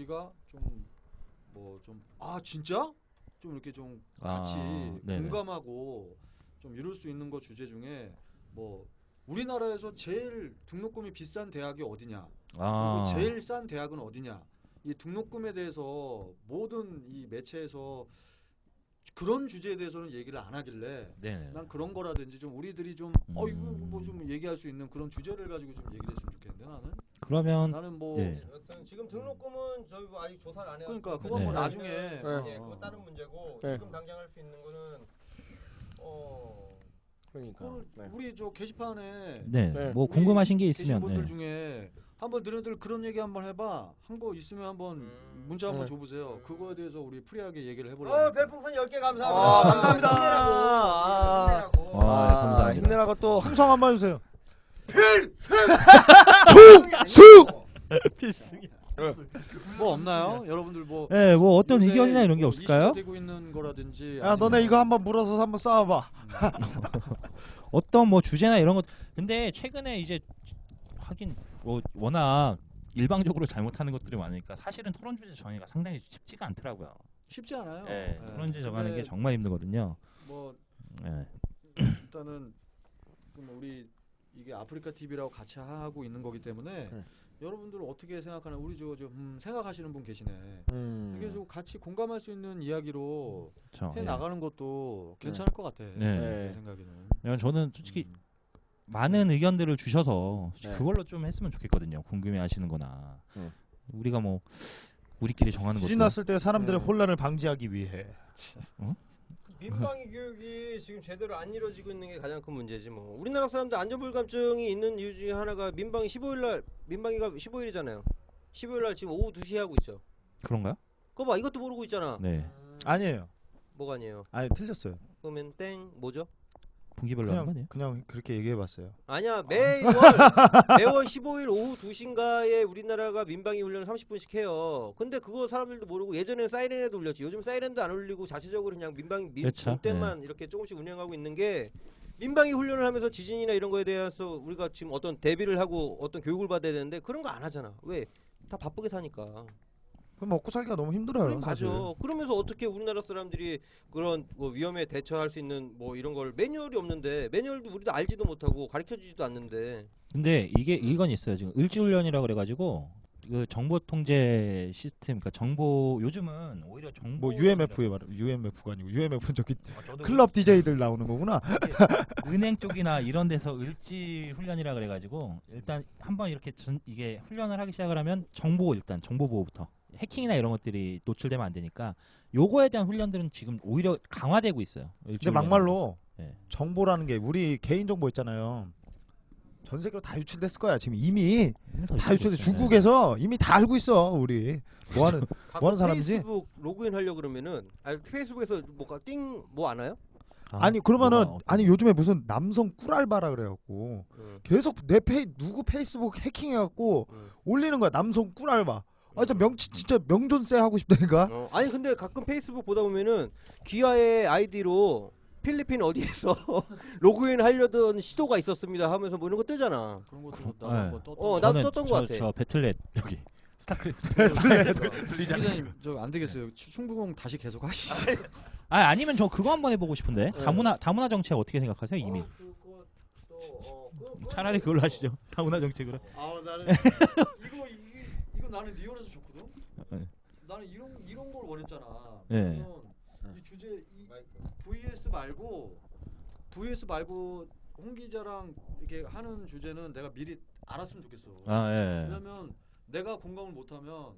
우리가 좀 뭐 좀 진짜 좀 이렇게 좀 같이 공감하고 좀 이룰 수 있는 거 주제 중에 뭐 우리나라에서 제일 등록금이 비싼 대학이 어디냐, 그리고 제일 싼 대학은 어디냐, 이 등록금에 대해서 모든 이 매체에서 그런 주제에 대해서는 얘기를 안 하길래 난 그런 거라든지 좀 우리들이 좀 이거 뭐 좀 얘기할 수 있는 그런 주제를 가지고 좀 얘기를 했으면 좋겠는데 나는 뭐 지금 등록금은 저희 뭐 아직 조사를 안 해요. 그러니까 그건 뭐 나중에 그거 다른 문제고 지금 당장 할 수 있는 거는 그러니까 우리 저 게시판에 뭐 궁금하신 게 있으면 분들 중에 한번 너네들 그런 얘기 한번 해봐. 한 거 있으면 한번 문자 한번 줘보세요. 그거에 대해서 우리 프리하게 얘기를 해보려고. 별풍선 10개 감사합니다. 감사합니다. 감사합니다. 힘내라고 또 풍성 한번 해주세요. 필승이야. 뭐 없나요? 여러분들 뭐 뭐 어떤 의견이나 이런 게 없을까요? 되고 있는 거라든지. 야 너네 이거 한번 물어서 한번 싸워봐. 어떤 뭐 주제나 이런 것. 근데 최근에 이제 하긴 뭐 워낙 일방적으로 잘못하는 것들이 많으니까 사실은 토론 주제 정의가 상당히 쉽지가 않더라고요. 쉽지 않아요. 토론 주제 정하는 게 정말 힘들거든요. 뭐 일단은 우리 이게 아프리카 TV라고 같이 하고 있는 거기 때문에 여러분들 어떻게 생각하나 우리 저 생각하시는 분 계시네. 이게 좀 같이 공감할 수 있는 이야기로 해 나가는 것도 괜찮을 것 같아. 내 생각에는. 저는 솔직히 많은 의견들을 주셔서 그걸로 좀 했으면 좋겠거든요. 궁금해하시는거나 우리가 뭐 우리끼리 정하는 것도. 지진 났을 때 사람들의 혼란을 방지하기 위해. 민방위 교육이 지금 제대로 안 이루어지고 있는 게 가장 큰 문제지 뭐. 우리나라 사람들 안전불감증이 있는 이유 중에 하나가 민방위 15일날 민방위가 15일이잖아요. 15일날 지금 오후 2시에 하고 있죠. 그런가요? 그거 봐, 이것도 모르고 있잖아. 네. 아니에요. 뭐가 아니에요? 아니 틀렸어요. 그러면 땡 뭐죠? 분기별로 하는 거 아니에요? 그냥 그렇게 얘기해봤어요. 아니야, 매월 15일 오후 2시인가에 우리나라가 민방위 훈련을 30분씩 해요. 근데 그거 사람들도 모르고 예전에는 사이렌에도 울렸지. 요즘 사이렌도 안 울리고 자체적으로 그냥 민방위 때만 이렇게 조금씩 운영하고 있는 게 민방위 훈련을 하면서 지진이나 이런 거에 대해서 우리가 지금 어떤 대비를 하고 어떤 교육을 받아야 되는데 그런 거 안 하잖아. 왜? 다 바쁘게 사니까. 그럼 먹고 살기가 너무 힘들어요. 사실. 맞아. 그러면서 어떻게 우리나라 사람들이 그런 뭐 위험에 대처할 수 있는 뭐 이런 걸 매뉴얼이 없는데 매뉴얼도 우리도 알지도 못하고 가르쳐주지도 않는데. 근데 이건 있어요. 지금 을지훈련이라고 그래가지고 그 정보 통제 시스템, 그러니까 정보 요즘은 오히려 정보 뭐 UMF에 말해 UMF가 아니고 UMF는 저기 클럽 DJ들 나오는 거구나. 은행 쪽이나 이런 데서 을지 훈련이라 그래가지고 일단 한번 이렇게 이게 훈련을 하기 시작을 하면 일단 정보 보호부터. 해킹이나 이런 것들이 노출되면 안 되니까 요거에 대한 훈련들은 지금 오히려 강화되고 있어요. 근데 막말로 정보라는 게 우리 개인 정보 있잖아요. 전 세계로 다 유출됐을 거야. 지금 이미 다 유출돼. 중국에서 이미 다 알고 있어. 우리 뭐 하는 사람인지. 페이스북 로그인 하려 그러면은 페이스북에서 뭐가 띵 뭐 안 와요? 아니 그러면은 요즘에 무슨 남성 꿀알바라 그래갖고 계속 누구 페이스북 해킹해갖고 올리는 거야. 남성 꿀알바. 진짜 명존세 하고 싶다니까. 아니 근데 가끔 페이스북 보다 보면은 귀하의 아이디로 필리핀 어디에서 로그인 하려던 시도가 있었습니다 하면서 뭐 이런 거 뜨잖아. 그런 것도 나도 떴던 거 같아. 저 배틀넷 여기 스타크래프트. 기자님 저 안 되겠어요. 충북공 다시 계속 하시죠. 아니면 저 그거 한번 해보고 싶은데. 다문화 정책 어떻게 생각하세요, 이미? 차라리 그걸로 하시죠. 다문화 정책으로. 나는 이거 나는 리얼에서 좋거든. 나는 이런 걸 원했잖아. 이 주제 VS 말고 홍 기자랑 이렇게 하는 주제는 내가 미리 알았으면 좋겠어. 왜냐면 내가 공감을 못하면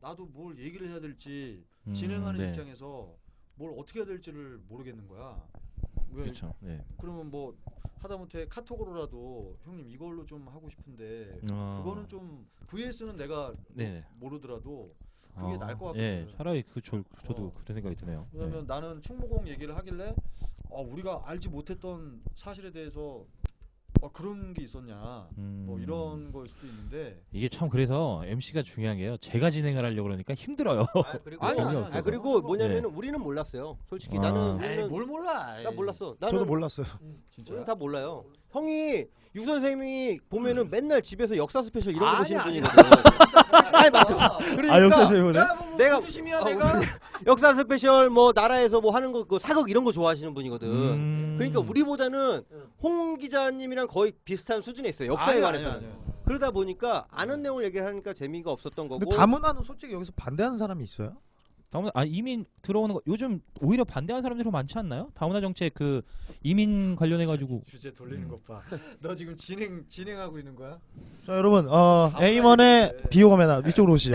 나도 뭘 얘기를 해야 될지 진행하는 입장에서 뭘 어떻게 해야 될지를 모르겠는 거야. 그렇죠. 그러면 뭐 하다못해 카톡으로라도 형님 이걸로 좀 하고 싶은데 그거는 좀 VS는 내가 모르더라도 그게 나을 것 같거든요. 차라리 저도 그런 생각이 드네요. 왜냐면 나는 충무공 얘기를 하길래 우리가 알지 못했던 사실에 대해서 그런 게 있었냐 뭐 이런 걸 수도 있는데 이게 참 그래서 MC가 중요한 게요. 제가 진행을 하려고 그러니까 힘들어요. 그리고 뭐냐면은 우리는 몰랐어요. 솔직히 나는 뭘 몰라. 나 몰랐어. 저도 몰랐어요. 진짜. 우리 다 몰라요. 형이 유 선생님이 보면은 맨날 집에서 역사 스페셜 이런 거 보시는 분이거든. 아니 맞아. 그러니까 역사 스페셜. 내가 심이야 내가. 역사 스페셜 뭐 나라에서 뭐 하는 거 그 사극 이런 거 좋아하시는 분이거든. 그러니까 우리보다는 홍 기자님이랑 거의 비슷한 수준에 있어요. 역사에 관해서. 그러다 보니까 아는 내용을 얘기하니까 재미가 없었던 거고. 근데 다문화는 솔직히 여기서 반대하는 사람이 있어요? 이민 들어오는 거 요즘 오히려 반대하는 사람들이 많지 않나요? 다문화 정책 그 이민 관련해 가지고 주제 돌리는 것 봐. 너 지금 진행하고 있는 거야? 자 여러분 에이먼의 비호감에나 위쪽으로 오시죠.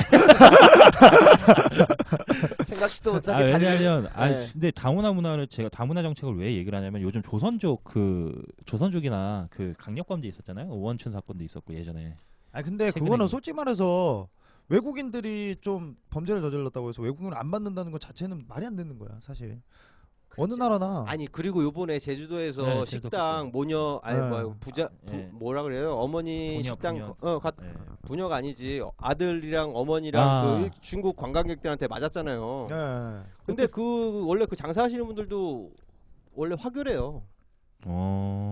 생각지도 못하게 왜냐하면 근데 다문화 문화를 제가 다문화 정책을 왜 얘기를 하냐면 요즘 조선족이나 그 강력범죄 있었잖아요. 오원춘 사건도 있었고 예전에. 근데 그거는 솔직히 말해서 외국인들이 좀 범죄를 저질렀다고 해서 외국인을 안 받는다는 것 자체는 말이 안 되는 거야 사실. 어느 나라나. 아니 그리고 요번에 제주도에서 식당 모녀 뭐라 그래요? 어머니 부녀, 식당 부녀. 부녀가 아니지 아들이랑 어머니랑 그 중국 관광객들한테 맞았잖아요. 네. 근데 그 원래 그 장사하시는 분들도 원래 화교래요.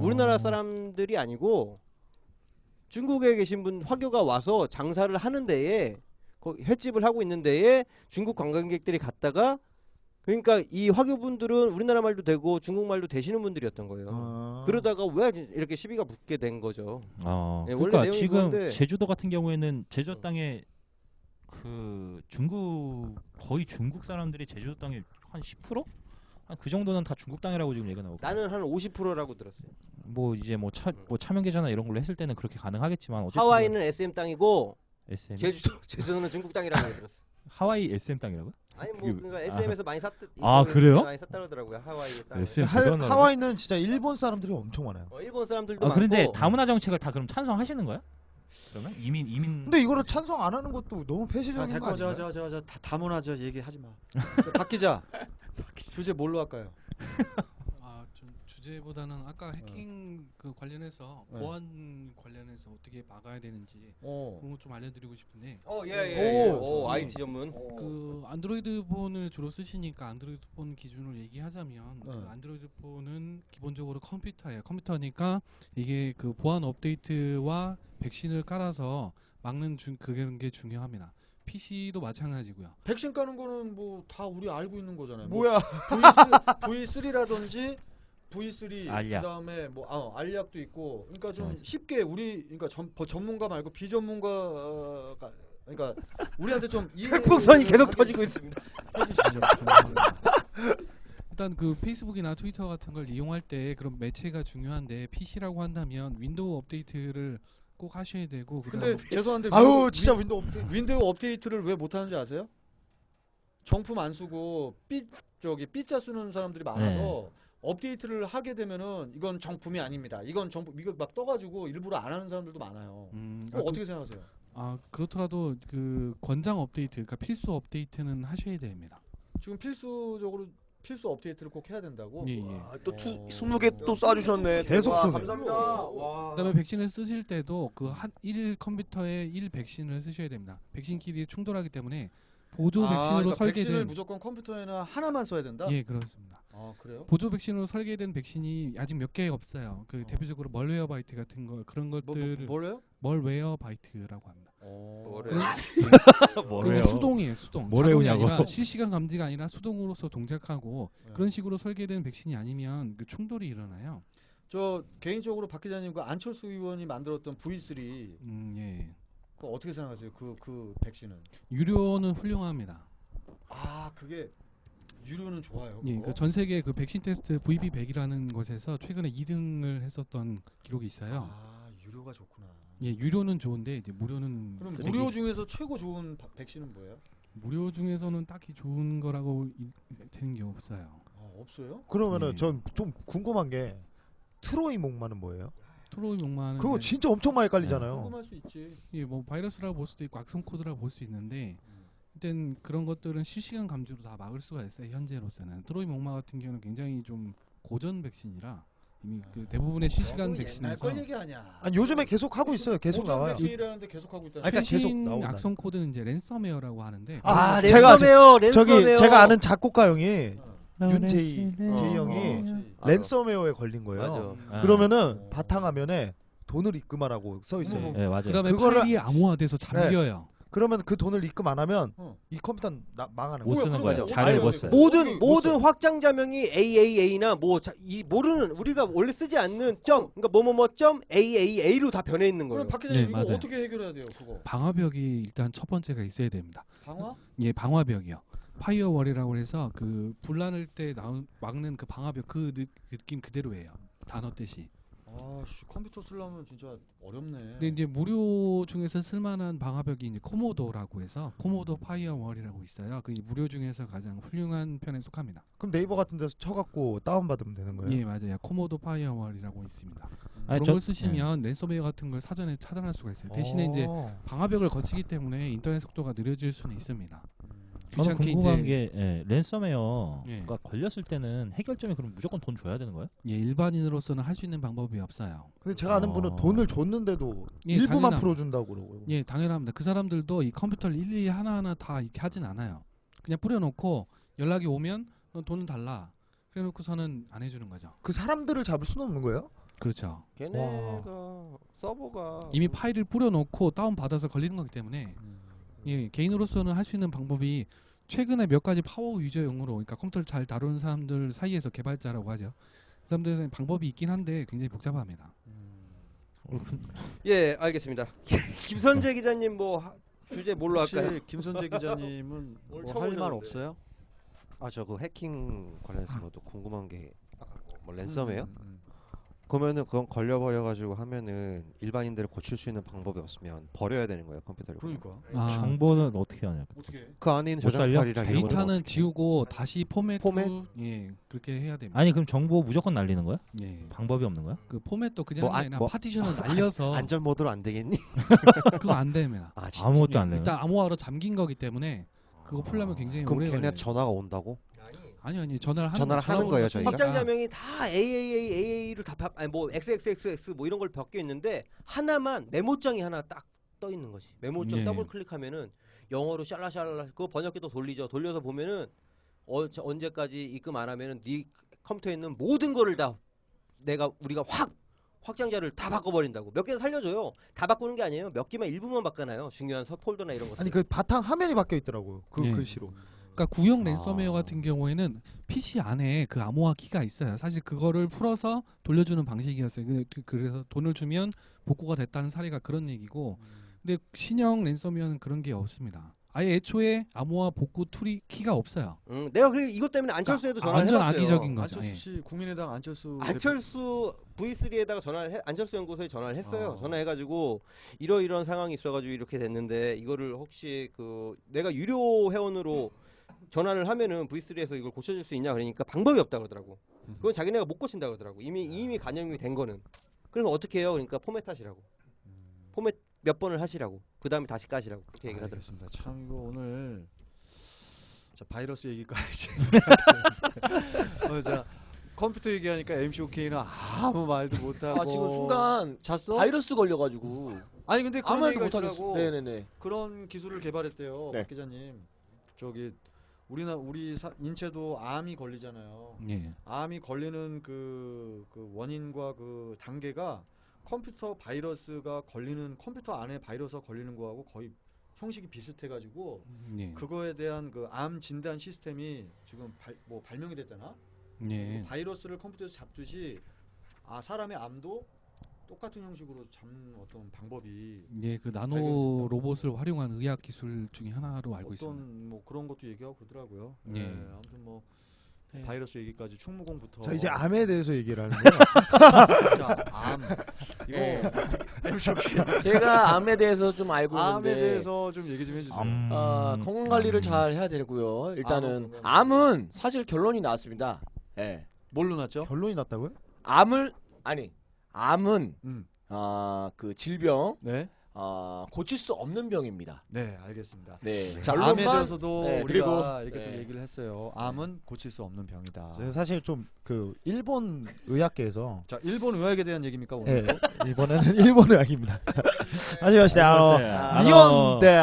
우리나라 사람들이 아니고 중국에 계신 분 화교가 와서 장사를 하는 데에 횟집을 하고 있는 데에 중국 관광객들이 갔다가 그러니까 이 화교분들은 우리나라 말도 되고 중국 말도 되시는 분들이었던 거예요. 그러다가 왜 이렇게 시비가 붙게 된 거죠. 그러니까 원래 지금 그건데. 제주도 같은 경우에는 제주도 땅에 그 거의 중국 사람들이 제주도 땅에 한 10%? 한 그 정도는 다 중국 땅이라고 지금 얘기가 나오고. 나는 한 50%라고 들었어요. 뭐 이제 뭐 차명 계좌나 이런 걸로 했을 때는 그렇게 가능하겠지만 어쨌든 하와이는 SM 땅이고 SM 제주도는 중국 땅이라고 들었어. 하와이 SM 땅이라고요? 아니 뭐 그러니까 SM에서 많이 샀다. 그래요? 많이 샀다 그러더라고요. 하와이 땅. SM 하와이는 진짜 일본 사람들이 엄청 많아요. 일본 사람들도 그런데 많고. 다문화 정책을 다 그럼 찬성하시는 거야? 그러면 이민. 근데 이거를 찬성 안 하는 것도 너무 폐쇄적인 거 아니에요? 자 다문화죠 얘기하지 마. 박 기자 주제 뭘로 할까요? 좀 주제보다는 아까 해킹 그 관련해서 보안 관련해서 어떻게 막아야 되는지 그런 거 좀 알려드리고 싶은데. IT 전문. 그 안드로이드 폰을 주로 쓰시니까 안드로이드 폰 기준으로 얘기하자면 그 안드로이드 폰은 기본적으로 컴퓨터예요. 컴퓨터니까 이게 그 보안 업데이트와 백신을 깔아서 막는 그런 게 중요합니다. PC도 마찬가지고요. 백신 까는 거는 뭐 다 우리 알고 있는 거잖아요. 뭐야? V3라든지 V3 알약. 그다음에 뭐 알약도 있고 그러니까 좀 쉽게 우리 그러니까 전문가 말고 비전문가가 그러니까 우리한테 좀 흑풍선이 계속 터지고 있습니다. 해주시죠. 일단 그 페이스북이나 트위터 같은 걸 이용할 때 그런 매체가 중요한데 PC라고 한다면 윈도우 업데이트를 꼭 하셔야 되고. 근데 죄송한데 진짜 윈도우 업데이트를 왜 못 하는지 아세요? 정품 안 쓰고 삐자 쓰는 사람들이 많아서 업데이트를 하게 되면은 이건 정품이 아닙니다. 이건 정품 이거 막 떠가지고 일부러 안 하는 사람들도 많아요. 어떻게 생각하세요? 그렇더라도 그 권장 업데이트, 그러니까 필수 업데이트는 하셔야 됩니다. 지금 필수 업데이트를 꼭 해야 된다고. 또 20개 또 쏴주셨네. 계속 쏘네. 감사합니다. 그다음에 백신을 쓰실 때도 그 한 1 컴퓨터에 1 백신을 쓰셔야 됩니다. 백신끼리 충돌하기 때문에 보조 백신으로 그러니까 설계된 백신을 무조건 컴퓨터에나 하나만 써야 된다? 예, 그렇습니다. 그래요? 보조 백신으로 설계된 백신이 아직 몇 개 없어요. 그 대표적으로 멀웨어 바이트 같은 거 그런 것들 뭐래요? 멀웨어 바이트라고 합니다. 뭐래요? 수동이에요, 수동. 뭘 자동이 외우냐고. 아니라 실시간 감지가 아니라 수동으로서 동작하고 그런 식으로 설계된 백신이 아니면 그 충돌이 일어나요. 저 개인적으로 박 기자님 그 안철수 의원이 만들었던 V3 예. 그거 어떻게 생각하세요? 그 백신은? 유료는 훌륭합니다. 그게 유료는 좋아요. 예, 그 전 세계 그 백신 테스트 VB100이라는 곳에서 최근에 2등을 했었던 기록이 있어요. 유료가 좋구나. 예, 유료는 좋은데 이제 무료는 그럼 쓰레기. 무료 중에서 최고 좋은 백신은 뭐예요? 무료 중에서는 딱히 좋은 거라고 되는 게 없어요. 없어요? 그러면은 전 좀 궁금한 게 트로이 목마는 뭐예요? 트로이 목마는 그거 진짜 엄청 많이 깔리잖아요. 궁금할 수 있지. 예, 뭐 바이러스라고 볼 수도 있고 악성 코드라고 볼 수 있는데 일단 그런 것들은 실시간 감지로 다 막을 수가 있어요. 현재로서는 트로이 목마 같은 경우는 굉장히 좀 고전 백신이라 이미 그 대부분의 실시간 백신에서 걸 얘기하냐? 아니 요즘에 계속 하고 있어요. 계속 보장 나와요. 백신이라는데 계속 하고 있다. 아니, 그러니까 계속 최신 나온다. 악성 코드는 이제 랜섬웨어라고 하는데 아, 랜섬웨어. 저기 제가 아는 작곡가 형이 어. 윤제이 제이 형이 랜섬웨어에 걸린 거예요. 그러면은 바탕화면에 돈을 입금하라고 써 있어요. 네, 맞아요. 그다음에 그거를- 파일이 암호화돼서 잠겨요. 그러면 그 돈을 입금 안 하면 이 컴퓨터는 망하는 못 거예요. 쓰는 뭐야, 거예요. 그럼 자료를 못 어떻게 써요. 모든 확장자명이 AAA나 이 모르는 우리가 원래 쓰지 않는 점 그러니까 뭐뭐뭐 AAA로 다 변해 있는 거예요. 그럼 박 기자님 네, 이거 맞아요. 어떻게 해결해야 돼요? 그거 방화벽이 일단 첫 번째가 있어야 됩니다. 방화? 예, 방화벽이요. 파이어월이라고 해서 그 불나는 때 막는 그 방화벽 그 느낌 그대로예요. 단어 뜻이. 아씨 컴퓨터 쓰려면 진짜 어렵네. 근데 이제 무료 중에서 쓸만한 방화벽이 이제 코모도라고 해서 코모도 파이어월이라고 있어요. 그 무료 중에서 가장 훌륭한 편에 속합니다. 그럼 네이버 같은 데서 쳐갖고 다운받으면 되는 거예요? 예, 맞아요. 코모도 파이어월이라고 있습니다. 아니, 그런 걸 쓰시면 랜섬웨어 같은 걸 사전에 차단할 수가 있어요. 대신에 이제 방화벽을 거치기 때문에 인터넷 속도가 느려질 수는 있습니다. 저는 귀찮게 궁금한 이제 게 랜섬웨어가 예. 걸렸을 때는 해결점이 그럼 무조건 돈 줘야 되는 거예요? 예, 일반인으로서는 할 수 있는 방법이 없어요. 근데 제가 아는 분은 돈을 줬는데도 예, 일부만 당연합니다. 풀어준다고 그러고요. 예, 당연합니다. 그 사람들도 이 컴퓨터를 일일이 하나하나 다 이렇게 하진 않아요. 그냥 뿌려놓고 연락이 오면 돈은 달라. 그래놓고서는 안 해주는 거죠. 그 사람들을 잡을 수는 없는 거예요? 그렇죠. 걔네가 서버가 이미 파일을 뿌려놓고 다운 받아서 걸리는 거기 때문에 예, 개인으로서는 할 수 있는 방법이 최근에 몇 가지 파워 유저용으로 그러니까 컴퓨터를 잘 다루는 사람들 사이에서 개발자라고 하죠. 그 사람들은 방법이 있긴 한데 굉장히 복잡합니다. 예 알겠습니다. 김선재 기자님 주제 뭘로 혹시 할까요? 김선재 기자님은 뭘 뭐 할 쳐보려는데. 말 없어요? 저 그 해킹 관련해서 뭐또 궁금한 게 뭐 랜섬웨어? 그러면은 그건 걸려버려가지고 하면은 일반인들을 고칠 수 있는 방법이 없으면 버려야 되는 거예요 컴퓨터를. 그러니까 아, 정보는 어떻게 하냐? 어떻게 해? 그 안에 있는 못 살려? 저장파일이랑 이런 거는 데이터는 어떻게 지우고 다시 포맷 포맷? 예 그렇게 해야 됩니다. 아니 그럼 정보 무조건 날리는 거야? 예. 방법이 없는 거야? 그 포맷도 그냥 뭐, 아니라 뭐, 파티션을 날려서 안전 모드로 안 되겠니? 그거 안 됩니다. 아 진짜. 아무것도 안 되는. 일단 암호화로 잠긴 거기 때문에 그거 풀려면 굉장히 그럼 오래 걔네 걸려요. 전화가 온다고? 아니 전화를 전화를 하는 거예요, 저희가? 확장자명이 다 AAA를 다 뭐 XXXX 뭐 이런 걸 벗겨 있는데 하나만 메모장이 하나 딱 떠 있는 거지. 메모장 예. 더블 클릭하면은 영어로 샬라샬라 그거 번역기 또 돌려서 보면은 언제까지 입금 안 하면은 네 컴퓨터에 있는 모든 거를 다 우리가 확장자를 다 바꿔버린다고. 몇 개 살려줘요. 다 바꾸는 게 아니에요. 몇 개만 일부만 바꿔놔요. 중요한 폴더나 이런 것들. 아니 그 바탕 화면이 바뀌어 있더라고요. 그 예. 글씨로. 그러니까 구형 랜섬웨어 같은 경우에는 PC 안에 그 암호화 키가 있어요. 사실 그거를 풀어서 돌려주는 방식이었어요. 그래서 돈을 주면 복구가 됐다는 사례가 그런 얘기고, 근데 신형 랜섬웨어는 그런 게 없습니다. 아예 애초에 암호화 복구 툴이 키가 없어요. 내가 그래 이것 때문에 안철수에도 전화를 완전 해봤어요. 악의적인 거죠. 안철수 예. 씨 국민의당 안철수 V3에다가 안철수 연구소에 전화를 했어요. 아. 전화해가지고 이러이런 상황이 있어가지고 이렇게 됐는데 이거를 혹시 내가 유료 회원으로 전화를 하면은 V3에서 이걸 고쳐줄 수 있냐 그러니까 방법이 없다 그러더라고. 그건 자기네가 못 고친다 그러더라고. 이미 간염이 된 거는. 그래서 어떻게 해요? 그러니까 포맷 하시라고. 포맷 몇 번을 하시라고. 그 다음에 다시 까시라고. 그렇게 얘기를 하더라고. 알겠습니다. 참 이거 오늘 바이러스 얘기까지. 자 컴퓨터 얘기하니까 MCOK는 아무 말도 못하고. 지금 순간 잤어? 바이러스 걸려가지고 아니 근데 그런 아무 말도 얘기가 못하겠어. 있더라고. 네네네. 그런 기술을 개발했대요. 네. 박 기자님. 우리 인체도 암이 걸리잖아요. 예. 암이 걸리는 그 원인과 그 단계가 컴퓨터 안에 바이러스가 걸리는 거하고 거의 형식이 비슷해가지고 예. 그거에 대한 그 암 진단 시스템이 지금 발명이 됐잖아. 예. 바이러스를 컴퓨터에서 잡듯이 사람의 암도 똑같은 형식으로 잡는 어떤 방법이 예, 그 나노 발견됐다. 로봇을 활용한 의학 기술 중에 하나로 알고 있습니다. 어떤 뭐 그런 것도 얘기하고 그러더라고요. 예. 아무튼 뭐 네. 바이러스 얘기까지 충무공부터. 자 이제 암에 대해서 얘기를 하는 거예요. 자, 암 이거 네. MCOK 제가 암에 대해서 좀 알고 암에 있는데 대해서 좀 얘기 좀 해주세요. 건강 관리를 잘 해야 되고요. 일단은 건강 암은 사실 결론이 나왔습니다. 예. 뭘로 났죠? 결론이 났다고요? 암은 음. 그 질병 네. 고칠 수 없는 병입니다. 네, 알겠습니다. 네. 자, 암에 대해서도 네, 우리가 그리고 이렇게 또 네. 얘기를 했어요. 암은 고칠 수 없는 병이다. 사실 좀 그 일본 의학계에서 자, 일본 의학에 대한 얘기입니까 오늘? 네, 이번에는 일본 의학입니다. 하지마시테 니혼で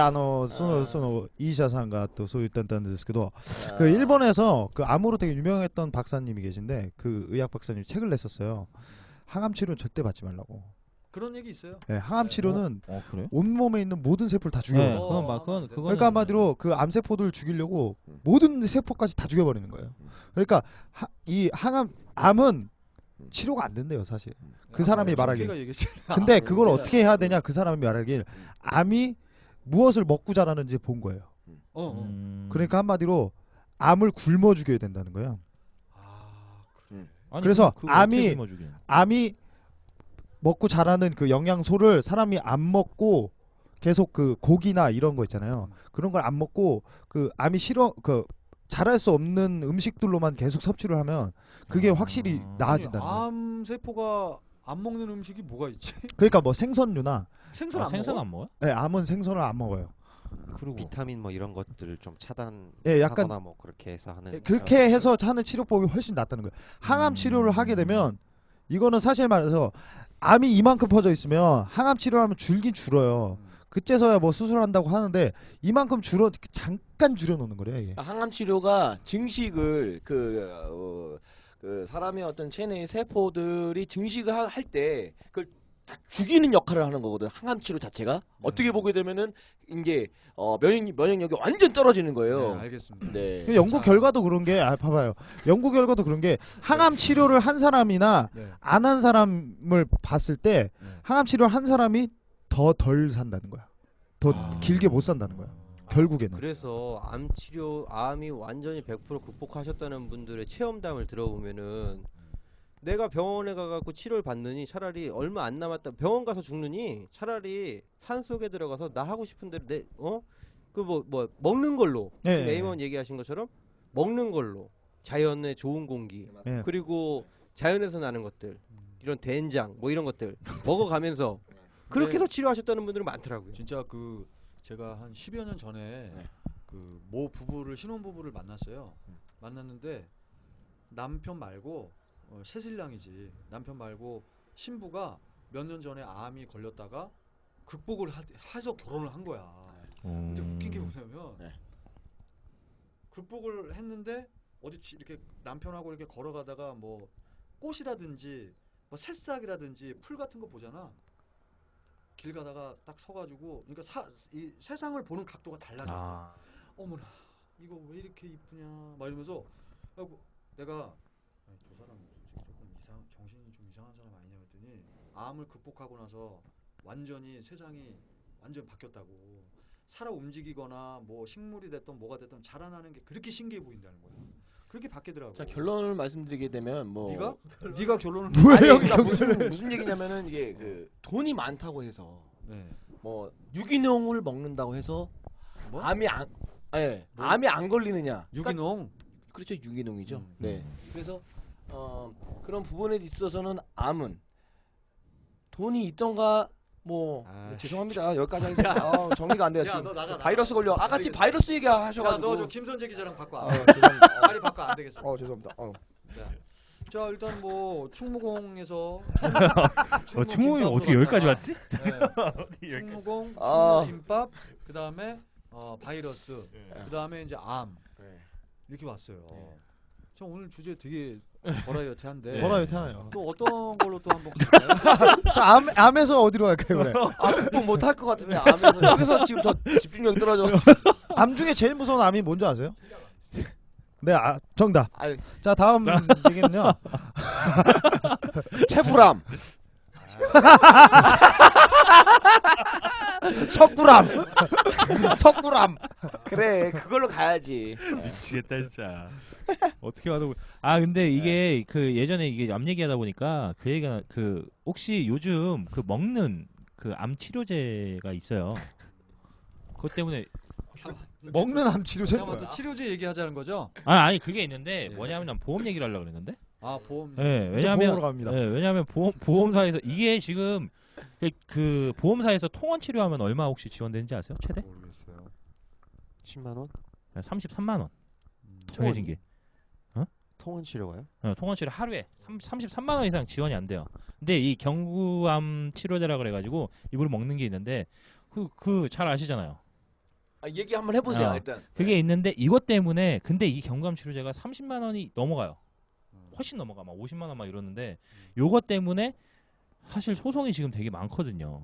その医者さんがとそう言ったんですけど 그 일본에서 그 암으로 되게 유명했던 박사님이 계신데 그 의학 박사님이 책을 냈었어요. 항암 치료는 절대 받지 말라고. 그런 얘기 있어요. 네, 항암 치료는 그래요? 온몸에 있는 모든 세포를 다 죽여요. 네, 그건 그러니까 한마디로 그 암세포들을 죽이려고 모든 세포까지 다 죽여버리는 거예요. 그러니까 이 암은 치료가 안 된대요, 사실. 그 사람이 말하길. 근데 그걸 어떻게 해야 되냐? 그 사람이 말하길 암이 무엇을 먹고 자라는지 본 거예요. 그러니까 한마디로 암을 굶어 죽여야 된다는 거예요. 그래서 암이 먹고 자라는 그 영양소를 사람이 안 먹고 계속 그 고기나 이런 거 있잖아요. 그런 걸 안 먹고 그 암이 자랄 수 없는 음식들로만 계속 섭취를 하면 그게 확실히 나아진다는 거예요. 암 세포가 안 먹는 음식이 뭐가 있지? 그러니까 뭐 생선류나 생선 안 먹어요? 네, 암은 생선을 안 먹어요. 그리고 비타민 뭐 이런 것들을 좀 차단하거나 예, 약간 뭐 그렇게 해서 하는 그렇게 해서 하는 치료법이 훨씬 낫다는 거예요. 항암 치료를 하게 되면 이거는 사실 말해서 암이 이만큼 퍼져 있으면 항암 치료하면 줄긴 줄어요. 그때서야 뭐 수술한다고 하는데 이만큼 잠깐 줄여놓는 거래요. 이게. 항암 치료가 증식을 그 사람의 어떤 체내의 세포들이 증식을 할 때 그걸 딱 죽이는 역할을 하는 거거든. 항암 치료 자체가 어떻게 보게 되면은 이제 면역력이 완전 떨어지는 거예요. 네, 알겠습니다. 네. 연구 결과도 그런 게 봐봐요. 연구 결과도 그런 게 항암 치료를 한 사람이나 안 한 사람을 봤을 때 항암 치료를 한 사람이 더 덜 산다는 거야. 더 길게 못 산다는 거야. 결국에는. 그래서 암이 완전히 100% 극복하셨다는 분들의 체험담을 들어보면은 내가 병원에 가갖고 치료를 받느니 차라리 얼마 안 남았다 병원 가서 죽느니 차라리 산 속에 들어가서 나 하고 싶은 대로 뭐 먹는 걸로 레이먼 얘기하신 것처럼 먹는 걸로 자연의 좋은 공기 그리고 자연에서 나는 것들 이런 된장 뭐 이런 것들 먹어가면서 그렇게 해서 치료하셨다는 분들은 많더라고요. 진짜 제가 한 10여 년 전에 그 모 신혼 부부를 만났어요. 만났는데 남편 말고 새신랑이지. 남편 말고 신부가 몇 년 전에 암이 걸렸다가 극복을 해서 결혼을 한 거야. 근데 웃긴 게 뭐냐면 극복을 했는데 어디 이렇게 남편하고 이렇게 걸어가다가 뭐 꽃이라든지 뭐 새싹이라든지 풀 같은 거 보잖아. 길 가다가 딱 서가지고 그러니까 이 세상을 보는 각도가 달라져. 어머나 이거 왜 이렇게 이쁘냐 막 이러면서 내가 저 사람 조금 정신이 좀 이상한 사람 아니냐 했더니 암을 극복하고 나서 완전히 세상이 완전 바뀌었다고. 살아 움직이거나 뭐 식물이 됐든 뭐가 됐든 자라나는 게 그렇게 신기해 보인다는 거야. 그렇게 바뀌더라고. 자, 결론을 말씀드리게 되면 뭐 네가 결론을 뭐예요? 그러니까 무슨 얘기냐면은 이게 그 돈이 많다고 해서 뭐 유기농을 먹는다고 해서 뭐? 암이 안 걸리느냐? 유기농. 그렇죠, 유기농이죠. 네. 그래서 그런 부분에 있어서는 암은 돈이 있던가 뭐 죄송합니다. 여기까지 하겠습니다. 정리가 안 돼요. 지금 바이러스 걸려. 아까지 바이러스 얘기하셔가지고. 너 저 김선재 기자랑 바꿔. 자리 바꿔 안 되겠어. 죄송합니다. 자 일단 뭐 충무공에서 충무공이 어떻게 여기까지 왔지? 충무공, 김밥, 그 다음에 바이러스, 그 다음에 이제 암 이렇게 왔어요. 저 오늘 주제 되게 버라이어티한데. 버라이어티하네요. 또 어떤 걸로 또 한번 갈까요? 자, 암에서 어디로 갈까요, 그래? 극복 못할 것 같은데 암에서 여기서 지금 저 집중력이 떨어져. 암 중에 제일 무서운 암이 뭔지 아세요? 네, 정답. 자, 다음 얘기는요. 체불암. 석굴암. 그래, 그걸로 가야지. 미치겠다 진짜. 어떻게 와도 근데 이게 그 예전에 이게 암 얘기하다 보니까 그 얘기가 혹시 요즘 먹는 암 치료제가 있어요. 그것 때문에 먹는 암 치료제? 잠깐만, 또 치료제 얘기하자는 거죠? 아니 그게 있는데 뭐냐면 난 보험 얘기를 하려고 그랬는데. 아 보험. 네, 보험으로 갑니다. 왜냐하면 보험사에서 이게 지금 그 보험사에서 통원 치료하면 얼마 혹시 지원되는지 아세요? 최대? 모르겠어요. 10만 원? 33만 원 정해진 게. 통원 치료가요? 통원 치료 하루에 33만 원 이상 지원이 안 돼요. 근데 이 경구암 치료제라 그래가지고 입으로 먹는 게 있는데 그 잘 아시잖아요. 얘기 한번 해보세요 일단. 그게 있는데 이것 때문에 근데 이 경구암 치료제가 30만 원이 넘어가요. 훨씬 넘어가 막 50만 원 막 이러는데 요것 때문에 사실 소송이 지금 되게 많거든요.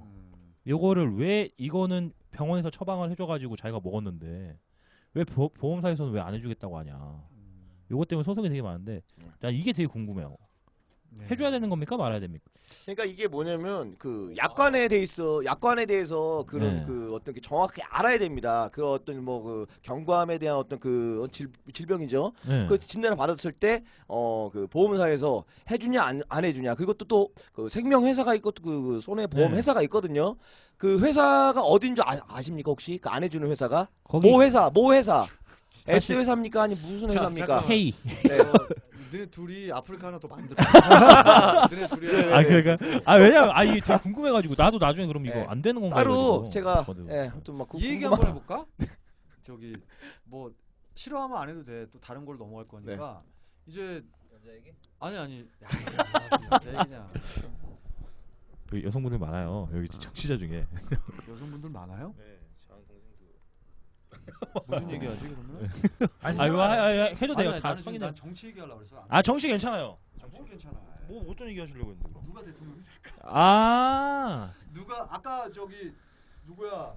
요거를 왜 이거는 병원에서 처방을 해줘가지고 자기가 먹었는데 왜 보험사에서는 왜 안 해주겠다고 하냐. 요것 때문에 소송이 되게 많은데 난 이게 되게 궁금해요. 네. 해줘야 되는 겁니까 말아야 됩니까? 그러니까 이게 뭐냐면 그 약관에 대해서 그런 네. 그 어떤 게 정확히 알아야 됩니다. 그 어떤 뭐 그 경과암에 대한 어떤 그 질병이죠. 네. 그 진단을 받았을 때 그 보험사에서 해주냐 안 해주냐. 그리고 또 그 생명 회사가 있고 또 그 손해보험 네. 회사가 있거든요. 그 회사가 어딘 줄 아십니까 혹시? 그 안 해주는 회사가? 거기 모 회사? S 회사입니까? 아니 무슨 자, 회사입니까? 잠깐만. K. 네. 너네 둘이 아프리카 하나 더 만들어. 너네 둘이. 그러니까 왜냐면 이게 되게 궁금해가지고 나도 나중에 그럼 이거 네. 안 되는 건가 따로 해가지고. 제가 저도. 아무튼 막 이 얘기 한번 해볼까? 저기 뭐 싫어하면 안 해도 돼. 또 다른 걸 넘어갈 거니까 이제 여자 얘기? 아니 야, 여자 얘기냐. 여기 여성분들 많아요. 여기 청취자 중에. 여성분들 많아요? 네, 저한 동생도. 무슨 얘기하지 그러면? 해도 돼요. 다 나는 지금 성인은. 난 정치 얘기하려고 그랬어. 정치 괜찮아요. 정치 괜찮아. 뭐 어떤 얘기 하시려고 했는데 그럼? 누가 대통령이 될까? 누가 아까 저기 누구야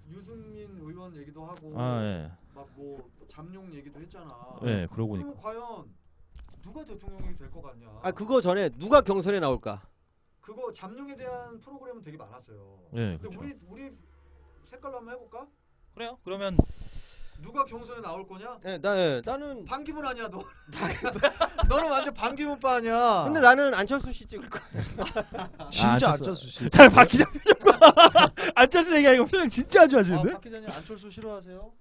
유승민 의원 얘기도 하고 예. 막 뭐 잠룡 얘기도 했잖아. 네, 그러고 보니까. 그럼 과연 누가 대통령이 될 것 같냐? 그거 전에 누가 경선에 나올까? 그거 잠룡에 대한 프로그램은 되게 많았어요. 네, 근데 그렇죠. 우리 색깔로 한번 해볼까? 그래요? 그러면 누가 경선에 나올 거냐? 나는 반기문 아니야 너? 너는 완전 반기문파 아니야? 근데 나는 안철수 씨 찍을 거야. 진짜 안철수. 안철수 씨. 잘 박기자 표정. 안철수 얘기하니까 표정 진짜 안 좋아지는데? 박 기자님 안철수 싫어하세요?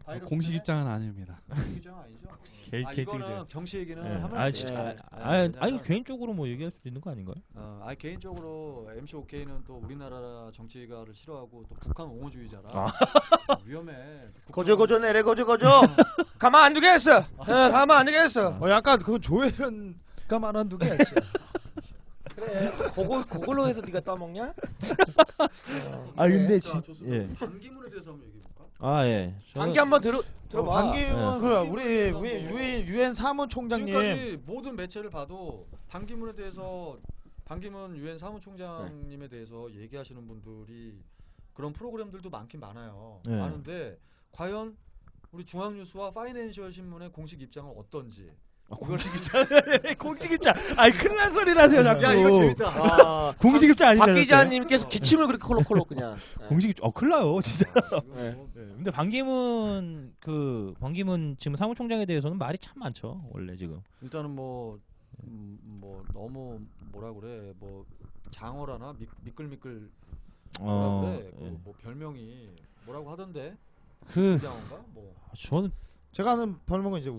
바이러스 공식 때문에? 입장은 아닙니다. 공식 입장 아니죠? 이거는 정치 얘기는 하면 진짜. 안 돼. 아니 개인적으로 뭐 얘기할 수도 있는 거 아닌가요? 개인적으로 MC OK는 또 우리나라 정치가를 싫어하고 또 북한 옹호주의자라 위험해. 거저 내래 거저 가만 안 두겠어. 가만 안 두겠어. 약간 그건 조혜련가 말한 두개 했어. 그래. 그걸로 해서 네가 따먹냐? 근데 좋습니다. 반기문에 대해서 한번 얘기해 볼까? 예. 반기 한번 들어봐. 반기문 그래 우리 유엔 사무총장님. 지금까지 모든 매체를 봐도 반기문에 대해서 반기문 유엔 사무총장님에 대해서 얘기하시는 분들이 그런 프로그램들도 많긴 많아요. 네. 많은데 과연 우리 중앙뉴스와 파이낸셜 신문의 공식 입장은 어떤지. 공식 입장. 공식 입장. 큰일 난 소리를 하세요 자꾸. 야 이거 재밌다. 공식 입장 아니잖아요. 박 기자님께서 기침을 그렇게 콜록콜록 그냥. 공식 입장. 큰일 나요 진짜. 네. 근데 반기문 지금 사무총장에 대해서는 말이 참 많죠 원래 지금. 일단은 뭐 너무 뭐라 그래 뭐 장어라나 미끌미끌 뭐라 그래 뭐 별명이 뭐라고 하던데 장어인가 뭐 저는 제가 아는 별명은 이제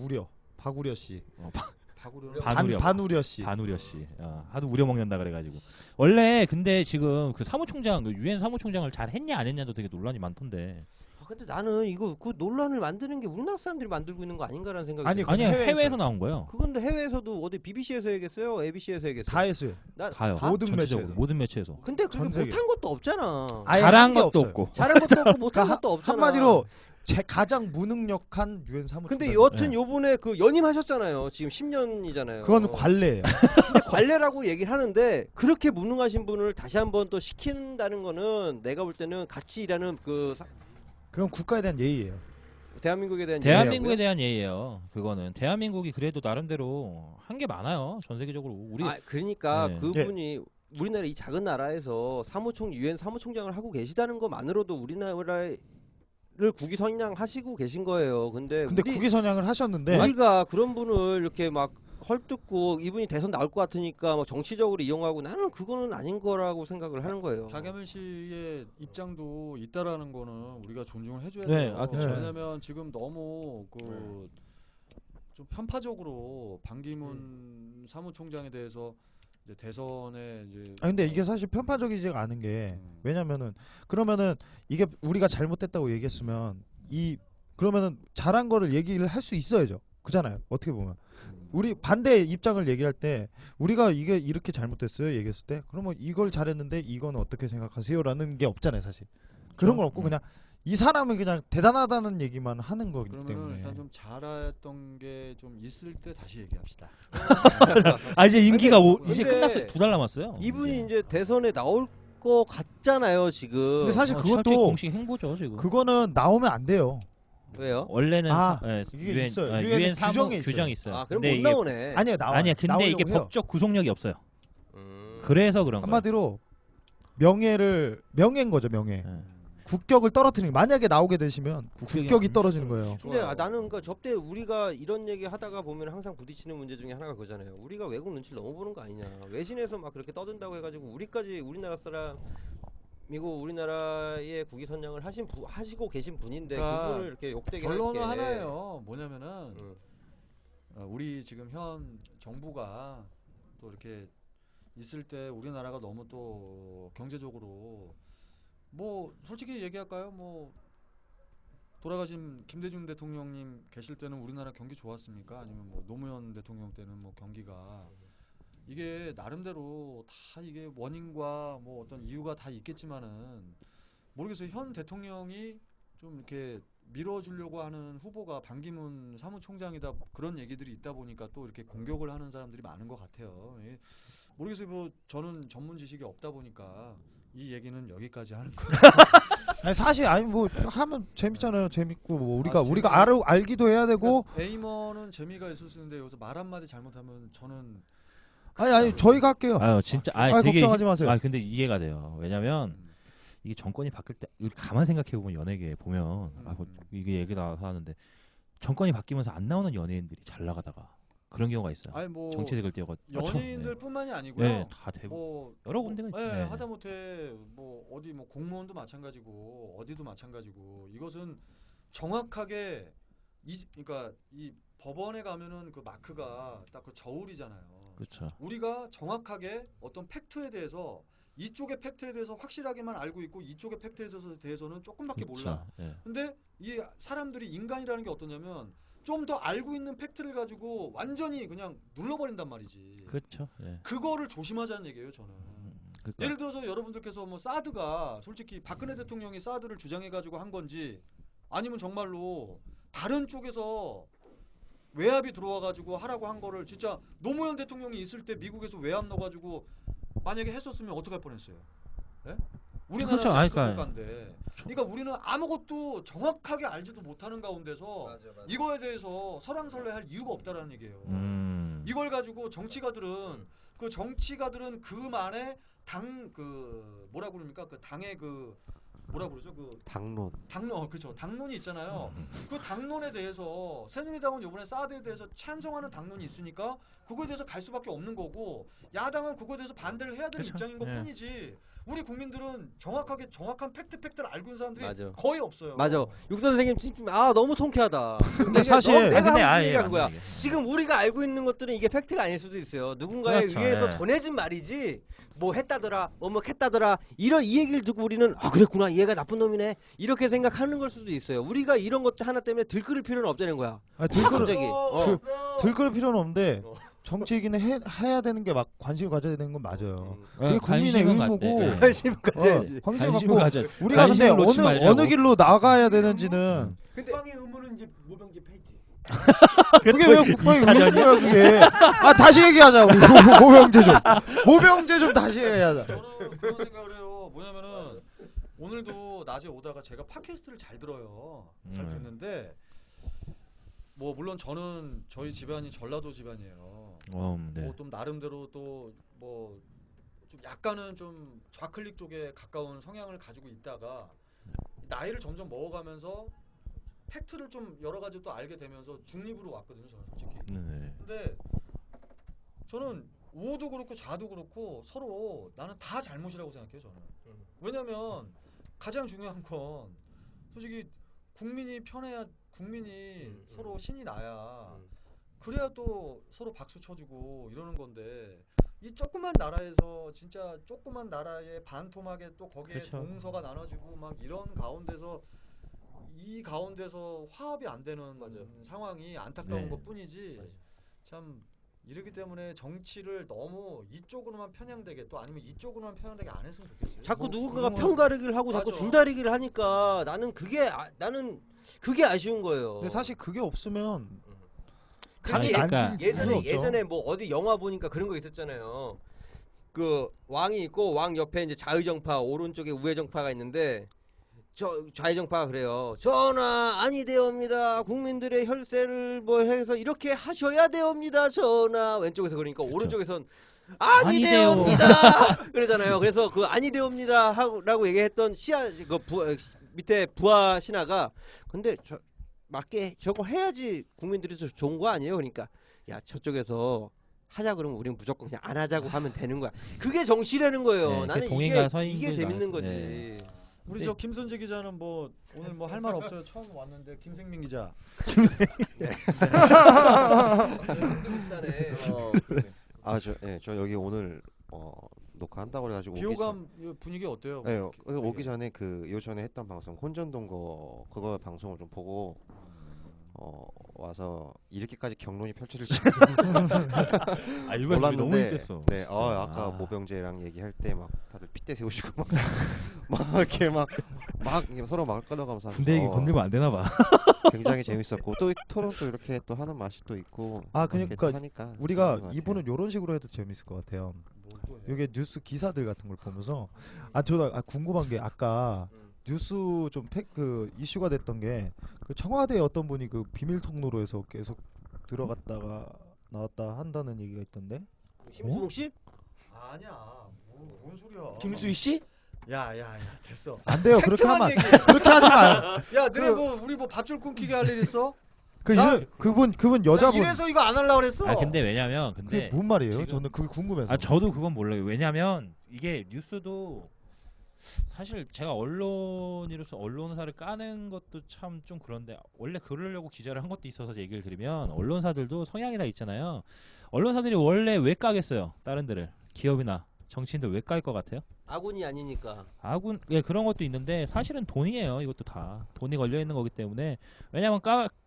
박우려 씨. 박우려 반우려 씨. 반우려 씨. 하도 우려 먹는다 그래가지고. 원래 근데 지금 그 사무총장 유엔 사무총장을 잘 했냐 안 했냐도 되게 논란이 많던데. 근데 나는 이거 그 논란을 만드는 게 우리나라 사람들이 만들고 있는 거 아닌가라는 생각이 아니, 들어요. 아니 해외에서. 해외에서 나온 거예요. 그건데 해외에서도 어디 BBC에서 얘기했어요, ABC에서 얘기했어요. 다 했어요. 다요. 모든 전체적으로, 매체에서. 모든 매체에서. 근데 그렇게 전 세계. 못한 것도 없잖아. 아예 잘한 한게 것도 없어요. 없고. 잘한 것도 없고 못한 그러니까 것도 없잖아. 한마디로 제 가장 무능력한 유엔 사무총장. 근데 여튼 요번에 그 연임하셨잖아요. 지금 10년이잖아요. 그건 관례예요. 근데 관례라고 얘기를 하는데 그렇게 무능하신 분을 다시 한번 또 시킨다는 거는 내가 볼 때는 같이 일하는 그건 국가에 대한 예의예요. 대한민국에 대한 대한민국에 예의라고요? 대한 예의예요. 그거는 대한민국이 그래도 나름대로 한 게 많아요. 전 세계적으로 우리 그러니까 네. 그분이 우리나라 이 작은 나라에서 유엔 사무총장을 하고 계시다는 것만으로도 우리나라를 국위 선양하시고 계신 거예요. 근데 국위 선양을 하셨는데 우리가 그런 분을 이렇게 막 헐뜯고 이분이 대선 나올 것 같으니까 막 정치적으로 이용하고 나는 그거는 아닌 거라고 생각을 하는 거예요. 박예민 씨의 입장도 있다라는 거는 우리가 존중을 해줘야 네, 돼요. 그렇죠. 왜냐면 지금 너무 좀 편파적으로 반기문 사무총장에 대해서 이제 대선에 이제 근데 이게 사실 편파적이지가 않은 게 왜냐면은 그러면은 이게 우리가 잘못됐다고 얘기했으면 그러면은 잘한 거를 얘기를 할 수 있어야죠. 그잖아요. 어떻게 보면 우리 반대 입장을 얘기할 때 우리가 이게 이렇게 잘못됐어요 얘기했을 때 그러면 이걸 잘했는데 이거는 어떻게 생각하세요라는 게 없잖아요 사실. 그런 건 없고 그냥 이 사람은 그냥 대단하다는 얘기만 하는 거기 때문에. 그러면 일단 좀 잘했던 게 좀 있을 때 다시 얘기합시다. 이제 임기가 이제 근데 끝났어요. 2달 남았어요. 이분이 이제 대선에 나올 거 같잖아요 지금. 근데 사실 철저히 그것도 공식 행보죠 지금. 그거는 나오면 안 돼요. 왜요? 원래는 이게 있어요. 유엔 규정에 규정이 있어요. 아 그럼 근데 못 이게 나오네. 아니요 나와. 아니야. 근데 이게 나오려고 해요. 법적 구속력이 없어요. 그래서 그런 거예요. 한마디로 명예인 거죠 명예. 네. 국격을 떨어뜨리는. 만약에 나오게 되시면 국격이 떨어지는 거예요. 근데 나는 그러니까 접대 우리가 이런 얘기 하다가 보면 항상 부딪히는 문제 중에 하나가 그거잖아요. 우리가 외국 눈치를 너무 보는 거 아니냐. 외신에서 막 그렇게 떠든다고 해가지고 우리까지 우리나라 사람이고 우리나라의 국위 선양을 하시고 계신 분인데 그러니까 그분을 이렇게 욕되게 결론은 할 게. 하나예요. 뭐냐면은 우리 지금 현 정부가 또 이렇게 있을 때 우리나라가 너무 또 경제적으로 뭐 솔직히 얘기할까요? 뭐 돌아가신 김대중 대통령님 계실 때는 우리나라 경기 좋았습니까? 아니면 뭐 노무현 대통령 때는 뭐 경기가 이게 나름대로 다 이게 원인과 뭐 어떤 이유가 다 있겠지만은 모르겠어요. 현 대통령이 좀 이렇게 밀어주려고 하는 후보가 반기문 사무총장이다 그런 얘기들이 있다 보니까 또 이렇게 공격을 하는 사람들이 많은 것 같아요. 모르겠어요. 뭐 저는 전문 지식이 없다 보니까 이 얘기는 여기까지 하는 거예요. 아니 사실 뭐 하면 재밌잖아요. 재밌고 뭐 우리가 알기도 해야 되고. 그러니까 에이머는 재미가 있을 수 있는데 여기서 말 한마디 잘못하면 저는 아니 저희가 할게요. 진짜 되게 걱정하지 마세요. 근데 이해가 돼요. 왜냐면 이게 정권이 바뀔 때 가만 생각해 보면 연예계 보면 뭐 이게 얘기 나와서 하는데 정권이 바뀌면서 안 나오는 연예인들이 잘 나가다가 그런 경우가 있어요. 뭐 정치색을 띄어가 연예인들뿐만이 아니고요. 네, 다 대부분 뭐 여러 군데가 있어요. 하다못해 뭐 어디 뭐 공무원도 마찬가지고 어디도 마찬가지고 이것은 정확하게 그러니까 이 법원에 가면은 그 마크가 딱 그 저울이잖아요. 그렇죠. 우리가 정확하게 어떤 팩트에 대해서 이쪽의 팩트에 대해서 확실하게만 알고 있고 이쪽의 팩트에 대해서는 조금밖에 몰라. 근데 이 사람들이 인간이라는 게 어떠냐면 좀 더 알고 있는 팩트를 가지고 완전히 그냥 눌러버린단 말이지. 그렇죠. 그거를 조심하자는 얘기예요, 저는. 그러니까. 예를 들어서 여러분들께서 뭐 사드가 솔직히 박근혜 대통령이 사드를 주장해가지고 한 건지 아니면 정말로 다른 쪽에서 외압이 들어와가지고 하라고 한 거를 진짜 노무현 대통령이 있을 때 미국에서 외압 넣어가지고 만약에 했었으면 어떡할 뻔했어요? 예? 우리나라는 약소국가인데 그러니까 우리는 아무것도 정확하게 알지도 못하는 가운데서 맞아. 이거에 대해서 설왕설래할 이유가 없다라는 얘기예요. 이걸 가지고 정치가들은 그만의 당 뭐라 그럽니까? 그 당의 뭐라 그러죠? 당론 그렇죠. 당론이 있잖아요. 그 당론에 대해서 새누리당은 이번에 사드에 대해서 찬성하는 당론이 있으니까 그거에 대해서 갈 수밖에 없는 거고 야당은 그거에 대해서 반대를 해야 되는 입장인 것뿐이지. 우리 국민들은 정확한 팩트를 알고 있는 사람들이 맞아. 거의 없어요. 맞아. 육선 선생님 진짜 너무 통쾌하다. 근데 사실 내가 하는 얘기가 그거야. 지금 우리가 알고 있는 것들은 이게 팩트가 아닐 수도 있어요. 누군가에 의해서 전해진 말이지. 뭐 했다더라, 했다더라. 이 얘기를 듣고 우리는 그랬구나. 얘가 나쁜 놈이네. 이렇게 생각하는 걸 수도 있어요. 우리가 이런 것 하나 때문에 들끓을 필요는 없다는 거야. 들끓을 필요는 없는데 정치 얘기는 해야 되는 게 막 관심을 가져야 되는 건 맞아요. 그게 국민의 의무고 관심을 가져야지. 관심을 갖고 우리가 근데 어느 길로 나가야 되는지는 근데 국방의 의무는 이제 모병제 폐지. 그게 왜 국방의 의무야 그게? 다시 얘기하자 우리 모병제 좀 다시 얘기하자. 저는 그런 생각을 해요. 뭐냐면은 오늘도 낮에 오다가 제가 팟캐스트를 잘 들어요. 잘 듣는데 뭐 물론 저는 저희 집안이 전라도 집안이에요. 뭐 좀 나름대로 또 뭐 좀 약간은 좀 좌클릭 쪽에 가까운 성향을 가지고 있다가 나이를 점점 먹어가면서 팩트를 좀 여러 가지 또 알게 되면서 중립으로 왔거든요, 저는 솔직히. 근데 저는 우도 그렇고 좌도 그렇고 서로 나는 다 잘못이라고 생각해요, 저는. 왜냐면 가장 중요한 건 솔직히 국민이 편해야 국민이 서로 신이 나야 그래야 또 서로 박수 쳐주고 이러는 건데 이 조그만 나라에서 진짜 조그만 나라에 반토막에 또 거기에 그렇죠. 동서가 나눠지고 막 이런 가운데서 이 가운데서 화합이 안 되는 상황이 안타까운 네. 것뿐이지 참 이러기 때문에 정치를 너무 이쪽으로만 편향되게 또 아니면 이쪽으로만 편향되게 안 했으면 좋겠어요. 자꾸 뭐 누군가가 그런 편가르기를 하고 자꾸 맞아. 줄다리기를 하니까 나는 그게 아쉬운 거예요. 근데 사실 그게 없으면 그게 그러니까 예전에 뭐 어디 영화 보니까 그런 거 있었잖아요. 그 왕이 있고 왕 옆에 이제 좌의정파 오른쪽에 우회정파가 있는데 좌의정파가 그래요. 전하 아니되옵니다. 국민들의 혈세를 뭐 해서 이렇게 하셔야 되옵니다. 전하. 왼쪽에서 그러니까 그쵸. 오른쪽에선 아니되오. 아니되옵니다. 그러잖아요. 그래서 그 아니되옵니다라고 얘기했던 밑에 부하 신하가 근데 맞게 저거 해야지 국민들이 좋은 거 아니에요? 그러니까 야 저쪽에서 하자 그러면 우리는 무조건 그냥 안 하자고 하면 되는 거야. 그게 정치라는 거예요. 네, 나는 동행과 이게 서인들 재밌는 많았- 거지. 네. 우리 저 김선재 기자는 뭐 오늘 뭐 할 말 없어요. 처음 왔는데 김생민 기자. 저 여기 오늘 녹화한다고 그래가지고 비호감 분위기 어때요? 네, 그래서 오기 전에 그 요전에 했던 방송 혼전동거 그거 방송을 좀 보고 와서 이렇게까지 경론이 펼쳐질지 아 일부러 너무 몰랐는데 힘들었어. 네, 아까 모병제랑 얘기할 때 막 다들 핏대 세우시고 막 이렇게 막 이렇게 서로 막 끌어가면서 군대 얘기 건들면 안 되나 봐. 굉장히 재밌었고 또 토론도 이렇게 또 하는 맛이 또 있고 그러니까 이렇게 또 하니까 우리가 재밌는 것 이분은 같아요. 이런 식으로 해도 재밌을 것 같아요. 뭐 이게 뉴스 기사들 같은 걸 보면서 저도 궁금한 게 아까 뉴스 좀 그 이슈가 됐던 게 그 청와대 어떤 분이 그 비밀 통로로에서 계속 들어갔다가 나왔다 한다는 얘기가 있던데. 심수봉 씨? 아니야. 뭔 소리야? 김수희 씨? 야야야 됐어. 안 돼요. 그렇게 하면 팩트만 얘기해. 그렇게 하지 마요. 야 너네 뭐 우리 뭐 밧줄 끊기게 할 일 있어? 그분 나 여자분 이래서 이거 안 하려고 그랬어. 아 근데 왜냐면 그게 뭔 말이에요? 지금- 저는 그게 궁금해서. 저도 그건 몰라요. 왜냐면 이게 뉴스도 사실 제가 언론인으로서 언론사를 까는 것도 참 좀 그런데 원래 그러려고 기자를 한 것도 있어서 얘기를 드리면 언론사들도 성향이 다 있잖아요. 언론사들이 원래 왜 까겠어요? 다른 데를 기업이나 정치인들 왜 깔 것 같아요? 아군이 아니니까. 그런 것도 있는데 사실은 돈이에요. 이것도 다 돈이 걸려 있는 거기 때문에 왜냐면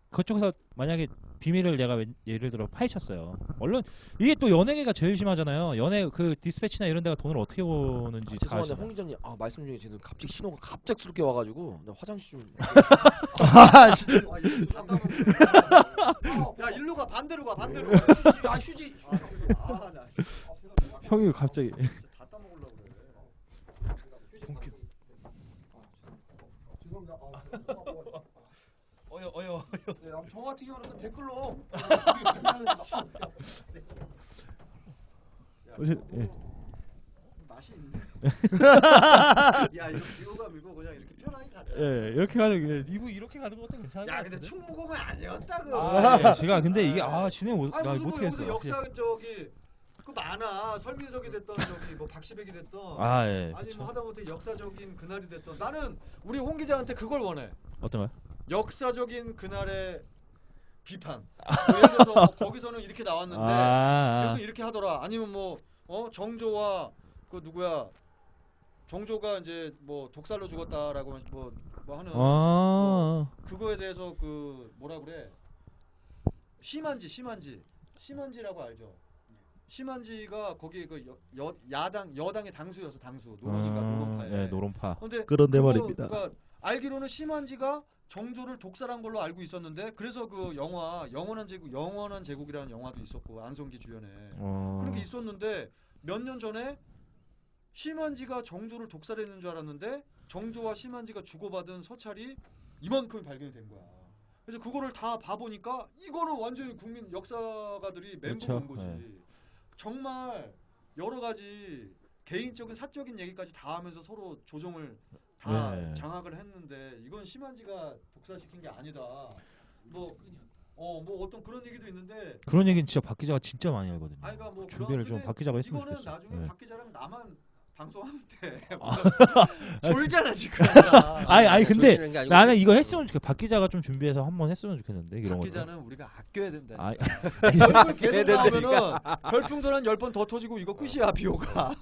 그쪽에서 만약에 비밀을 내가 예를 들어 파헤쳤어요. 언론 이게 또 연예계가 제일 심하잖아요. 연예 그 디스패치나 이런 데가 돈을 어떻게 버는지 다 죄송한데 아시나요? 홍 기자님 말씀 중에 지금 갑자기 신호가 갑작스럽게 와가지고 나 화장실 좀 야 일로 가 반대로 가 반대로. 아 휴지. 아나 형이 갑자기 다 따먹으려고 그래. 어여. 저 같은 경우는 그 댓글로 맛이 있네. 야 이거 비호감이고 그냥 이렇게 편하게 가자. 이렇게 가는 이거 이렇게 가는 것도 괜찮아요. 야 근데 충무공은 아니었다 그. 제가 근데 이게 진행 못 아니 무슨 뭐 어떻게 여기서 했어? 역사 저기 그 많아 설민석이 됐던 저기 뭐 박시백이 됐던 예. 아니 그쵸. 뭐 하다못해 역사적인 그날이 됐던 나는 우리 홍 기자한테 그걸 원해. 어떤 거요? 역사적인 그날의 비판. 뭐 예를 들어서 뭐 거기서는 이렇게 나왔는데 계속 이렇게 하더라. 아니면 뭐 정조와 그 누구야 정조가 이제 뭐 독살로 죽었다라고 뭐 하는 뭐 그거에 대해서 그 뭐라 그래 심한지라고 알죠? 심한지가 거기 그 여당의 당수여서 당수 노론인가 노론파에. 네, 노론파. 근데 그런데 그거, 말입니다. 그러니까 알기로는 심한지가 정조를 독살한 걸로 알고 있었는데 그래서 그 영화 영원한 제국이라는 영화도 있었고 안성기 주연에 그런 게 있었는데 몇 년 전에 심한지가 정조를 독살했는 줄 알았는데 정조와 심한지가 주고받은 서찰이 이만큼 발견이 된 거야. 그래서 그거를 다 봐보니까 이거는 완전히 국민 역사가들이 멘붕 온 거지. 네. 정말 여러 가지 개인적인 사적인 얘기까지 다 하면서 서로 조정을 다 장악을 했는데 이건 심한지가 독살시킨 게 아니다. 뭐 어떤 그런 얘기도 있는데 그런 얘기는 진짜 박 기자가 진짜 많이 알거든요. 아니 그러니까 뭐 주변을 좀 박 기자가 했으면 이거는 좋겠어. 나중에 박 기자랑 나만 방송하는데 졸잖아 지금. 아니 근데 조용히 하는 게 나는 이거 했으면 좋겠. 박 기자가 좀 준비해서 한번 했으면 좋겠는데 이런 박 거. 기자는 우리가 아껴야 된다. 아, 얼굴 계속 나오면은 별풍선 한 10번 더 터지고 이거 끝이야 비호가.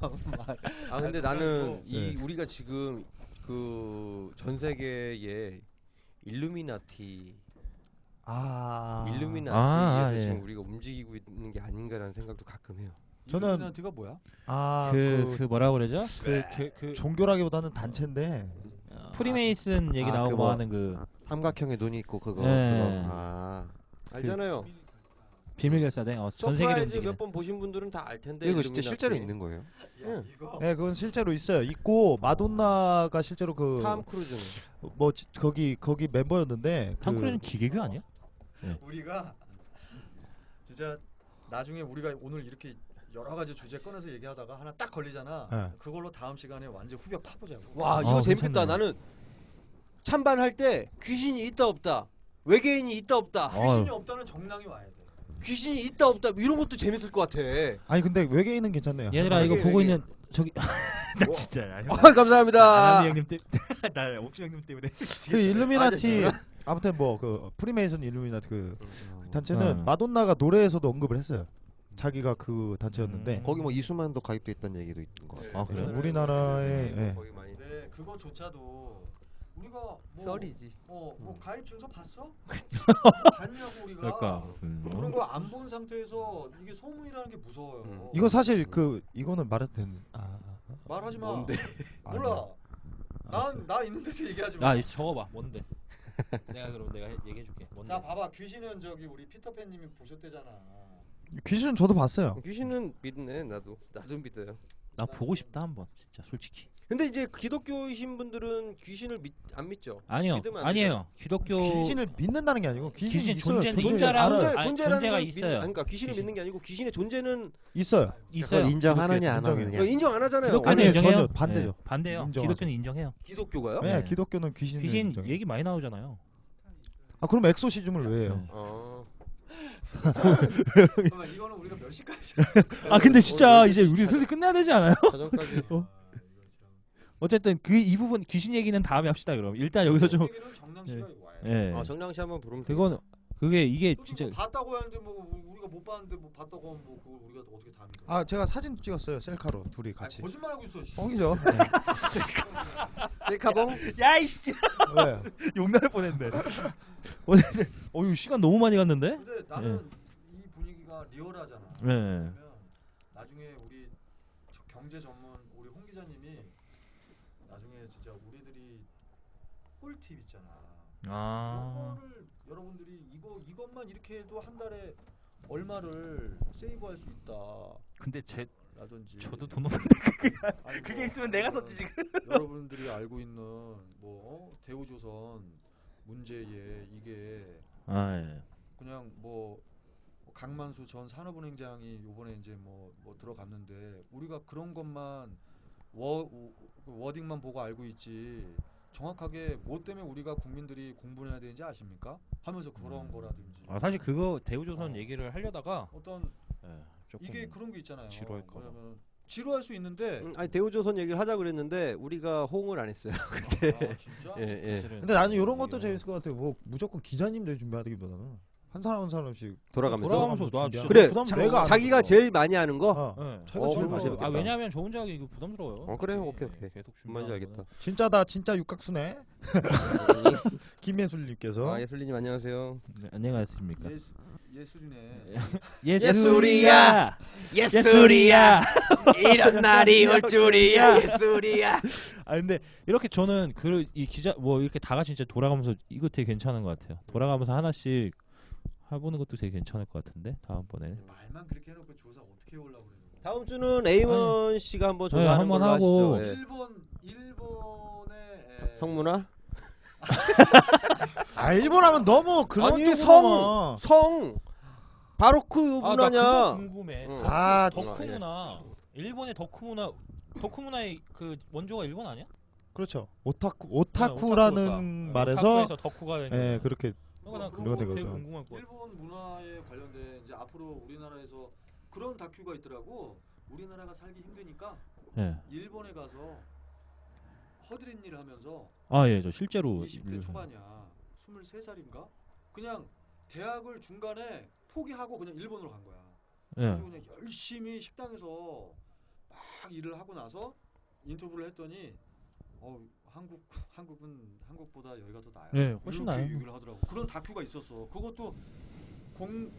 아 근데 나는 네. 우리가 지금 그 전 세계의 일루미나티에서 아, 지금 예. 우리가 움직이고 있는 게 아닌가라는 생각도 가끔 해요. 저는 일루미나티가 뭐야? 그 뭐라 그러죠? 그 종교라기보다는 단체인데 프리메이슨 얘기 아, 나오고 그거. 뭐 하는 그 삼각형에 눈이 있고 그거. 네. 아. 알잖아요. 비밀결사대. 전 세계로 서프라이즈 움직이는. 몇 번 보신 분들은 다 알 텐데. 이거 진짜 일루미나티. 실제로 있는 거예요? 응. 이거 네, 그건 실제로 있어요. 있고 마돈나가 실제로 탐 크루즈는. 거기 멤버였는데 탐 크루즈는 기계교 아니야? 우리가 진짜 나중에 우리가 오늘 이렇게 여러 가지 주제 꺼내서 얘기하다가 하나 딱 걸리잖아. 네. 그걸로 다음 시간에 완전 후벼 파보자고. 와 이거 아, 재밌겠다. 괜찮네. 나는 찬반할 때 귀신이 있다 없다, 외계인이 있다 없다, 귀신이 없다는 정당이 와야 돼. 귀신이 있다 없다 이런 것도 재밌을 것 같아. 아니 근데 외계인은 괜찮네요. 얘들아 이거 외계, 보고 외계. 있는 저기 나 진짜 감사합니다. 아나미 형님 때문에 나 옥시 형님 때문에 그 일루미나티 아저씨구나. 아무튼 뭐 그 프리메이슨 일루미나티 그 단체는 어. 마돈나가 노래에서도 언급을 했어요. 자기가 그 단체였는데 거기 뭐 이수만도 가입돼 있다는 얘기도 있는 거 같아요. 아, 그래요? 우리나라에 예. 거기 많이 근데 그거조차도 우리가 뭐 썰이지. 뭐 가입 준서 봤어? 봤냐고 우리가. 그러니까 그런 거 안 본 상태에서 이게 소문이라는 게 무서워요. 이거 사실 그 이거는 말해도 되는 말하지 마. 뭔데? 몰라. 알았어요. 나 있는 데서 얘기하지 마. 아 적어봐 뭔데? 내가 얘기해줄게. 뭔데? 자 봐봐 귀신은 저기 우리 피터팬님이 보셨대잖아. 귀신은 저도 봤어요. 귀신은 믿네. 나도 믿어요. 나 보고 싶다 한번 진짜 솔직히. 근데 이제 기독교이신 분들은 귀신을 안 믿죠. 아니요 믿으면 안 아니에요. 기독교 귀신을 믿는다는 게 아니고 귀신이 귀신 있어요. 존재- 존재 존재라- 알아요. 아니, 존재라는 존재가 걸 있어요. 그러니까 귀신을 귀신. 믿는 게 아니고 귀신의 존재는 있어요. 있어요. 그걸 인정하느냐 안 인정해요. 하느냐. 인정 안 하잖아요. 기독교는 아니에요, 인정해요. 전혀 반대죠. 네, 반대요. 인정하죠. 기독교는 인정해요. 기독교가요? 네, 네. 기독교는 귀신을 귀신 인정해요. 얘기 많이 나오잖아요. 아 그럼 엑소시즘을 왜 해요? 어. 그러면 이거는 우리가 몇 시까지? 아 근데 진짜 이제 우리 슬슬 끝내야 되지 않아요? 자정까지. 어쨌든 그 이 부분 귀신 얘기는 다음에 합시다 그럼. 일단 여기서 좀 정당 씨가 와야 예. 돼. 아 정량 씨 한번 부르면 그거는 그게 이게 솔직히 진짜 뭐 봤다고 하는데 뭐 우리가 못 봤는데 뭐 봤다고 하면 뭐 그걸 우리가 또 어떻게 다 믿어? 아 제가 사진 찍었어요 셀카로 둘이 같이. 거짓말하고 있어. 뻥이죠. 셀카봉? 야이씨 왜? 욕날 뻔했네. 어쨌든 어유 시간 너무 많이 갔는데? 근데 나는 이 분위기가 리얼하잖아. 네. 왜냐면 나중에 우리 경제 전문 우리 홍 기자님이 나중에 진짜 우리들이 꿀팁 있잖아. 아. 이거를 여러분들이 이것만 이렇게 해도 한 달에 얼마를 세이브할 수 있다. 근데 라든지. 저도 돈 없는데 아니, 그게 뭐, 있으면 내가 썼지 지금. 여러분들이 알고 있는 뭐 대우조선 문제에 이게 아 예. 그냥 뭐 강만수 전 산업은행장이 요번에 이제 뭐 들어갔는데 우리가 그런 것만 워딩만 보고 알고 있지 정확하게 뭐 때문에 우리가 국민들이 공부해야 되는지 아십니까? 하면서 그런 거라든지 아 사실 그거 대우조선 얘기를 하려다가 어떤 예, 조금 이게 그런 게 있잖아요. 지루할까 봐. 뭐냐면 지루할 수 있는데 아니 대우조선 얘기를 하자 그랬는데 우리가 호응을 안 했어요. 그때. 아 진짜? 예. 사실은 근데 나는 이런 것도 재밌을 것 같아요. 뭐 무조건 기자님들 준비하기보다는 한 사람 한 사람씩. 돌아가면서. 나 진짜 그래, 부담스러워. 내가 안 자기가 했어. 제일 많이 하는 거. 어. 예. 제가 어, 제일 그럼 많이 재밌겠다. 아 왜냐면 저 혼자 하기 이거 부담스러워요. 어, 그래요? 예, 오케이. 계속 뭔지 준비하는 알겠다. 진짜다 진짜 육각수네. 김예술님께서. 아 예술님 안녕하세요. 거는. 네, 안녕하십니까. 예술이네. 예술이야. 예술이야. 이런 날이 올 줄이야. 예술이야. 아 근데 이렇게 저는 이 기자 뭐 이렇게 다 같이 진짜 돌아가면서 이거 되게 괜찮은 것 같아요. 돌아가면서 하나씩 해보는 것도 되게 괜찮을 것 같은데 다음번에. 말만 그렇게 해놓고 조사 어떻게 해오려고 그래? 다음 주는 에이먼 씨가 한번 네, 조사하는 한번 걸로 하고. 하시죠. 예. 일본의 성문화? 아 일본 하면 너무 그런 아니, 쪽으로만. 성 바로크 나 문화냐? 그거 궁금해. 응. 아 덕후 문화. 일본의 덕후 문화의 그 원조가 일본 아니야? 그렇죠. 네, 오타쿠라는 말에서 오타쿠에서 덕후가 예 그렇게 그러니까 나 그거 그거 되게 되게 그거죠. 궁금할 것 같아. 일본 문화에 관련된 이제 앞으로 우리나라에서 그런 다큐가 있더라고. 우리나라가 살기 힘드니까 예. 일본에 가서 허드렛 일 하면서 예, 저 실제로 20대 초반이야. 23살인가? 그냥 대학을 중간에 포기하고 그냥 일본으로 간 거야. 예. 그리고 그냥 열심히 식당에서 막 일을 하고 나서 인터뷰를 했더니 한국보다 여기가 더 나아요. 네, 훨씬 이렇게 나아요. 얘기를 하더라고. 그런 다큐가 있었어. 그것도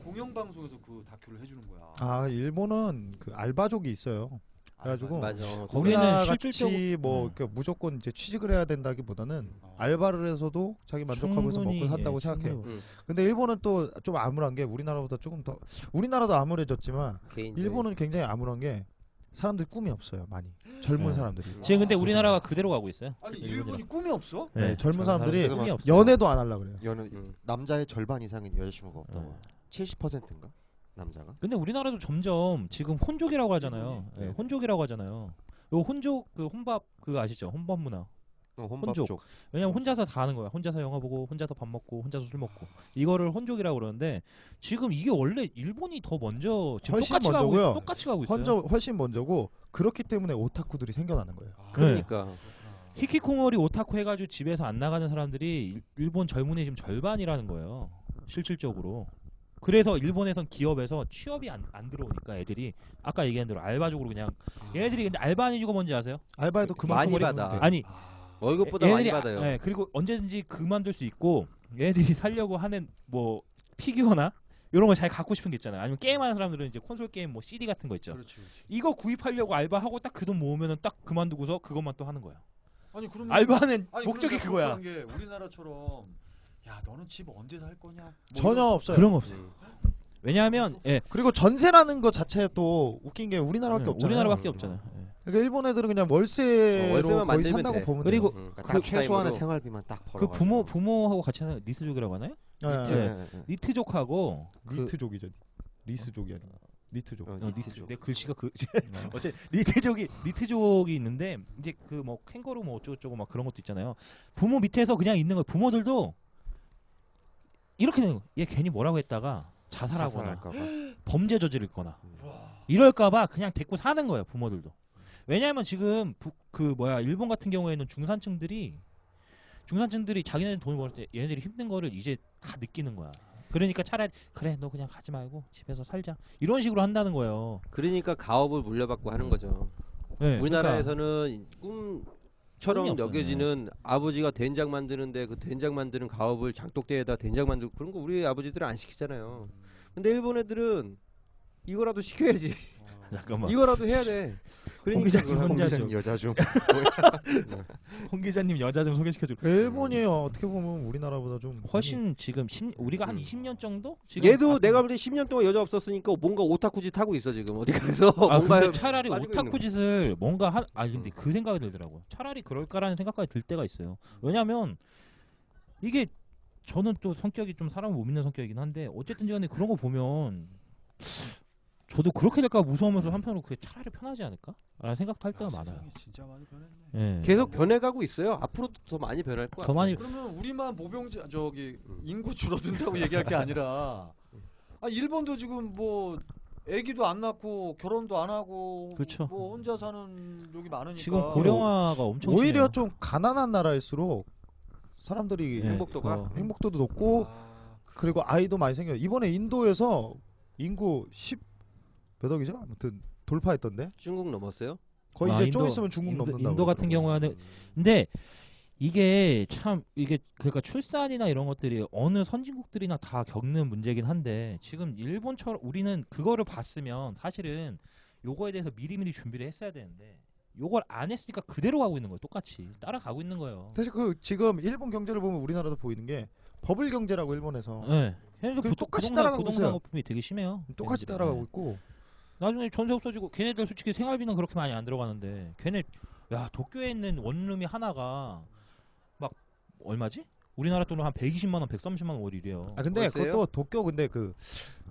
공영 방송에서 그 다큐를 해주는 거야. 아 일본은 그 알바족이 있어요. 그래가지고 맞아. 우리나라 거기는 같이 뭐 무조건 이제 취직을 해야 된다기보다는 알바를 해서도 자기 만족하면서 충분히, 먹고 산다고 예, 생각해요. 충분히. 근데 일본은 또 좀 암울한 게 우리나라보다 조금 더 우리나라도 암울해졌지만 개인들. 일본은 굉장히 암울한 게 사람들이 꿈이 없어요. 많이 젊은 네. 사람들이. 지금 근데 우리나라가 그대로 가고 있어요. 아니 일본이 꿈이 없어? 네, 젊은 사람들이 꿈이 없어요. 연애도 안 하려 그래요. 남자의 절반 이상은 여자친구가 없다고. 70%인가? 남자가? 근데 우리나라도 점점 지금 혼족이라고 하잖아요. 네. 혼족이라고 하잖아요. 요 혼족 그 혼밥 그 아시죠? 혼밥 문화. 혼밥 혼족. 쪽. 왜냐면 혼자서 다 하는 거야. 혼자서 영화 보고, 혼자서 밥 먹고, 혼자서 술 먹고. 이거를 혼족이라고 그러는데 지금 이게 원래 일본이 더 먼저 지금 훨씬 똑같이 먼저고요. 똑같이 가고 있어요. 훨씬 먼저고 그렇기 때문에 오타쿠들이 생겨나는 거예요. 그러니까. 히키코모리 오타쿠 해가지고 집에서 안 나가는 사람들이 일본 젊은이 지금 절반이라는 거예요. 실질적으로. 그래서 일본에선 기업에서 취업이 안 들어오니까 애들이 아까 얘기한 대로 알바적으로 그냥 얘네들이 근데 알바하는 이유가 뭔지 아세요? 알바에도 많이 그만큼 받아. 아니 월급보다 많이 얘네들이 받아요. 네, 그리고 언제든지 그만둘 수 있고 얘네들이 살려고 하는 뭐 피규어나 이런 거 잘 갖고 싶은 게 있잖아요. 아니면 게임하는 사람들은 이제 콘솔 게임 뭐 CD 같은 거 있죠. 그렇지. 이거 구입하려고 알바하고 딱 그 돈 모으면은 딱 그만두고서 그것만 또 하는 거예요. 아니 그럼 알바는 목적이 그럼 그거야. 게 우리나라처럼 야 너는 집 언제 살 거냐? 뭐 전혀 이런- 없어요. 그런 거 없어요. 왜냐하면 그리고 전세라는 거 자체 또 웃긴 게 우리나라밖에 없잖아요. 우리나라밖에 없잖아요. 그러니까 일본 애들은 그냥 월세로 월세만 거의 만들면 산다고 돼. 보면 그리고 돼요. 그러니까 딱 최소한의 생활비만 딱 그 벌어. 부모하고 같이 하는 니트족이라고 하나요? 네. 니트족하고 니트족이죠. 리스족이 아니고 니트족. 니트족. 내 글씨가 어째 니트족이 있는데 이제 그 뭐 캥거루 뭐 어쩌고저쩌고 막 그런 것도 있잖아요. 부모 밑에서 그냥 있는 거예요. 부모들도 이렇게 되는 거예요. 얘 괜히 뭐라고 했다가 자살하거나 범죄 저지를거나 이럴까봐 그냥 데리고 사는 거예요. 부모들도. 왜냐하면 지금 일본 같은 경우에는 중산층들이 자기네들 돈을 벌 때 얘네들이 힘든 거를 이제 다 느끼는 거야. 그러니까 차라리 그래 너 그냥 가지 말고 집에서 살자 이런 식으로 한다는 거예요. 그러니까 가업을 물려받고 하는 거죠. 네, 우리나라에서는 꿈처럼 꿈이 없어요. 여겨지는 아버지가 된장 만드는데 그 된장 만드는 가업을 장독대에다 된장 만들고 그런 거 우리 아버지들은 안 시키잖아요. 근데 일본 애들은 이거라도 시켜야지. 잠깐만. 이거라도 해야 돼. 홍 기자님 혼자 좀. 여자 좀. 홍 기자님 여자 좀 소개시켜줘. 일본이 어떻게 보면 우리나라보다 좀 훨씬 지금 우리가 한 20년 정도? 지금 얘도 내가 볼 때 10년 동안 여자 없었으니까 뭔가 오타쿠 짓 하고 있어 지금 어디 가서 뭔가 근데 차라리 빠지고 오타쿠 있는 짓을 뭔가 근데 그 생각이 들더라고요. 차라리 그럴까라는 생각까지 들 때가 있어요. 왜냐면 이게 저는 또 성격이 좀 사람을 못 믿는 성격이긴 한데 어쨌든 간에 그런 거 보면 저도 그렇게 될까 무서우면서 한편으로 그게 차라리 편하지 않을까? 라는 생각도 할 때가 많아요. 세상이 진짜 많이 변했네. 예. 계속 변해가고 있어요. 앞으로도 더 많이 변할 것 더 같아요. 많이 그러면 우리만 인구 줄어든다고 얘기할 게 아니라 일본도 지금 뭐 아기도 안 낳고 결혼도 안 하고 그렇죠. 뭐 혼자 사는 lok이 많으니까 지금 고령화가 엄청 오히려 심해요. 좀 가난한 나라일수록 사람들이 예, 행복도도 높고 그리고 아이도 많이 생겨요. 이번에 인도에서 인구 10몇 억이죠? 아무튼 돌파했던데. 중국 넘었어요? 거의 이제 좀 있으면 중국 넘는다고. 인도 같은 경우에는 근데 이게 그러니까 출산이나 이런 것들이 어느 선진국들이나 다 겪는 문제긴 한데 지금 일본처럼 우리는 그거를 봤으면 사실은 요거에 대해서 미리미리 준비를 했어야 되는데 요걸 안 했으니까 그대로 가고 있는 거예요. 똑같이 따라가고 있는 거예요. 사실 지금 일본 경제를 보면 우리나라도 보이는 게 버블 경제라고 일본에서 네. 똑같이 따라가고 부동산 있어요. 거품이 되게 심해요. 똑같이 걔네들이. 따라가고 네. 있고 나중에 전세 없어지고 걔네들 솔직히 생활비는 그렇게 많이 안 들어가는데 걔네 도쿄에 있는 원룸이 하나가 막 얼마지? 우리나라 돈으로 한 120만 원, 130만 원 월이래요. 근데 월세요? 그것도 도쿄 근데 그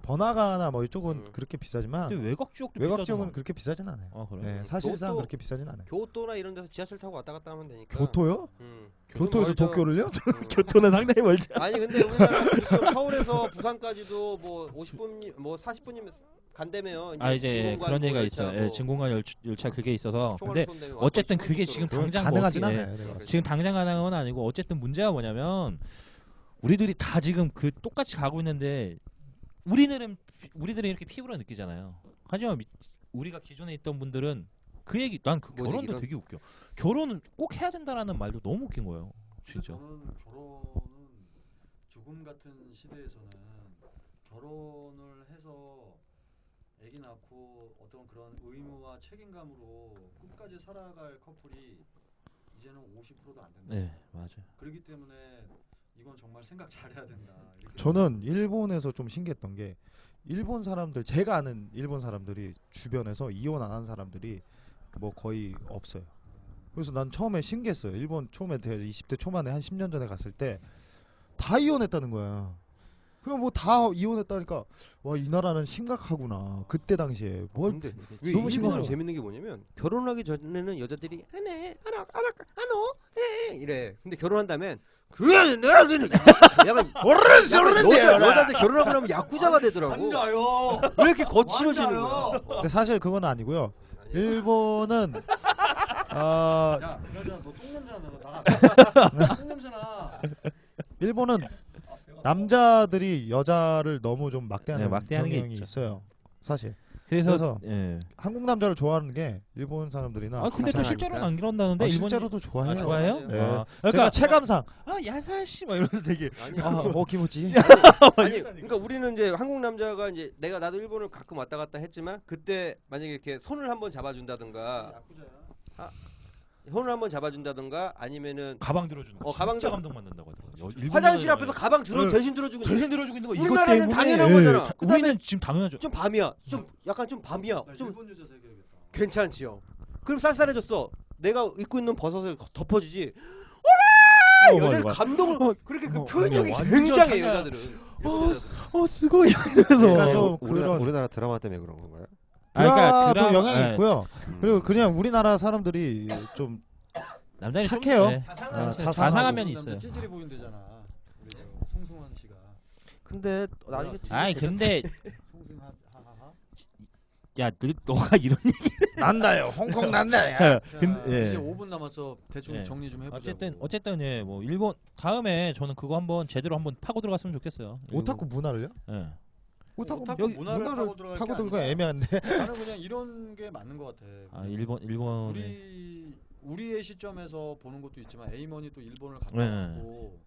번화가나 뭐 이쪽은 그렇게 비싸지만 근데 외곽 지역도 외곽 비싸잖아. 지역은 그렇게 비싸진 않아요. 아 그래? 네, 사실상 교토- 그렇게 비싸진 않아요. 교토나 이런 데서 지하철 타고 왔다 갔다 하면 되니까. 교토요? 음. 교토에서 멀죠. 도쿄를요? 교토는 상당히 멀지. 아니 근데 우리나라 지금 서울에서 부산까지도 뭐 50분 뭐 40분이면 간다며요. 이제 그런 얘기가 있어요. 예, 진공관 열차 그게 있어서. 근데 어쨌든 그게 지금 당장 가능하진 뭐, 않아요. 지금 당장 가능한 건 아니고 어쨌든 문제가 뭐냐면 우리들이 다 지금 그 똑같이 가고 있는데 우리들은 이렇게 피부로 느끼잖아요. 하지만 우리가 기존에 있던 분들은 그 얘기 난 그 결혼도 되게 웃겨. 결혼은 꼭 해야 된다라는 말도 너무 웃긴 거예요. 진짜. 저는 결혼은 조금 같은 시대에서는 결혼을 해서 아기 낳고 어떤 그런 의무와 책임감으로 끝까지 살아갈 커플이 이제는 50%도 안 된다. 네, 맞아요. 그렇기 때문에 이건 정말 생각 잘해야 된다. 저는 일본에서 좀 신기했던 게 일본 사람들 제가 아는 일본 사람들이 주변에서 이혼 안 한 사람들이 뭐 거의 없어요. 그래서 난 처음에 신기했어요. 일본 처음에 20대 초반에 한 10년 전에 갔을 때 다 이혼했다는 거야. 그냥 뭐 다 이혼했다니까 와 이 나라는 심각하구나. 그때 당시에 뭐 근데 너무 일본은 심각해요. 재밌는 게 뭐냐면 결혼하기 전에는 여자들이 안해 안어 이래. 근데 결혼한 다음엔 그래 내가 약간 여자들 결혼하고 나면 야쿠자가 되더라고. 앉아요. 왜 이렇게 거칠어지는 거야? 근데 사실 그건 아니고요. 일본은 야, 그러자 너 똥냄새 나가. 똥냄새나. 일본은 남자들이 여자를 너무 좀 막대하는, 막대하는 게 경향이 있죠. 있어요. 사실. 그래서 그래서 한국 남자를 좋아하는 게 일본 사람들이나 근데 또 실제로는 안 그런다는데 일본 실제로도 좋아해요. 좋아해요? 네. 아, 제가 체감상 야사시 막 이러면서 되게 기모찌. 아니 그러니까 우리는 이제 한국 남자가 이제 나도 일본을 가끔 왔다 갔다 했지만 그때 만약에 이렇게 손을 한번 잡아준다든가 손을 한번 잡아준다든가 아니면은 가방 들어주는 거. 가방 진짜 감동 받는다고 하더라고요. 화장실 앞에서 가방 대신 들어주고 대신 들어주고 있는 거 이것 우리나라는 때문에 당연한 거잖아. 그다음에 우리는 지금 당연하죠. 좀 밤이야. 좀 약간 좀 밤이야. 좀 일본 여자 새겨야겠다. 괜찮지요. 그럼 쌀쌀해졌어. 내가 입고 있는 버섯을 덮어주지. 여자는 감동을 그렇게 그 표현력이 완전 굉장해요. 장난. 여자들은. 쓰고 이러면서 그러니까 좀 우리나라 드라마 때문에 그런 건가요? 드라마도 영향이 네. 있고요. 그리고 그냥 우리나라 사람들이 좀 남자는 착해요. 자상한 면이 있어요. 찌질해 보인대잖아. 우리 송승환 씨가. 근데 나중에 근데 송승하하하. 야, 너가 이런 난다요. 홍콩 난다요. 자, 예. 이제 5분 남았어. 대충 예. 정리 좀 해보자. 어쨌든 예, 뭐 일본 다음에 저는 그거 한번 제대로 한번 파고 들어갔으면 좋겠어요. 오타쿠 문화를요? 예. 오타쿠 여기 문화를 파고 들어갈 파고 게 들어가 아니라 애매한데. 나는 그냥 이런 게 맞는 것 같아. 일본 우리의 시점에서 보는 것도 있지만 에이먼이 또 일본을 갔다 네. 왔고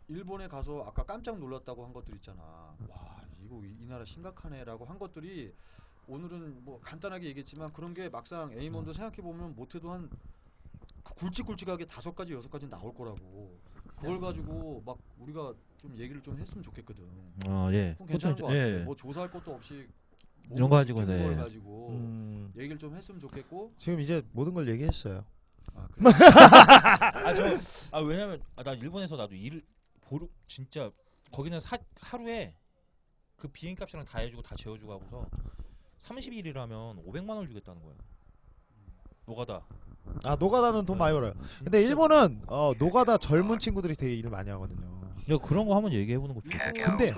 일본에 가서 아까 깜짝 놀랐다고 한 것들 있잖아. 와 이거 이 나라 심각하네라고 한 것들이 오늘은 뭐 간단하게 얘기했지만 그런 게 막상 에이먼도 생각해 보면 못해도 한 굵직굵직하게 5가지 6가지 나올 거라고. 그걸 가지고 막 우리가 좀 얘기를 좀 했으면 좋겠거든. 예. 그럼 괜찮은 거 같아. 예. 뭐 조사할 것도 없이 이런 거 가지고 걸 네. 가지고 얘기를 좀 했으면 좋겠고. 지금 이제 모든 걸 얘기했어요. 그래. 왜냐면 나 일본에서 나도 일을 진짜 거기는 하루에 그 비행값이랑 다 해주고 다 재워주고 하고서 30일이라면 500만 원을 주겠다는 거야. 노가다. 노가다는 돈 많이 벌어요. 근데 일본은 노가다 젊은 친구들이 되게 일을 많이 하거든요. 야, 그런 거 한번 얘기해 보는 것도 좋고. 근데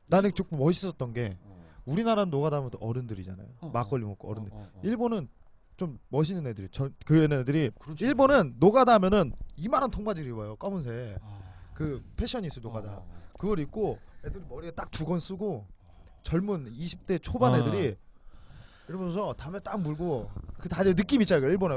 나는 조금 멋있었던 게 우리나라는 노가다면 어른들이잖아요. 막걸리 먹고 어른들. 일본은 좀 멋있는 애들이 그 애들이 그렇죠. 일본은 노가다 하면은 이만한 통바지를 입어요. 검은색. 그 패션이 있어요. 노가다. 그걸 입고 애들이 머리에 딱 2건 쓰고 젊은 20대 초반 애들이 이러면서 담에 딱 물고 그 다들 느낌 있잖아요. 일본에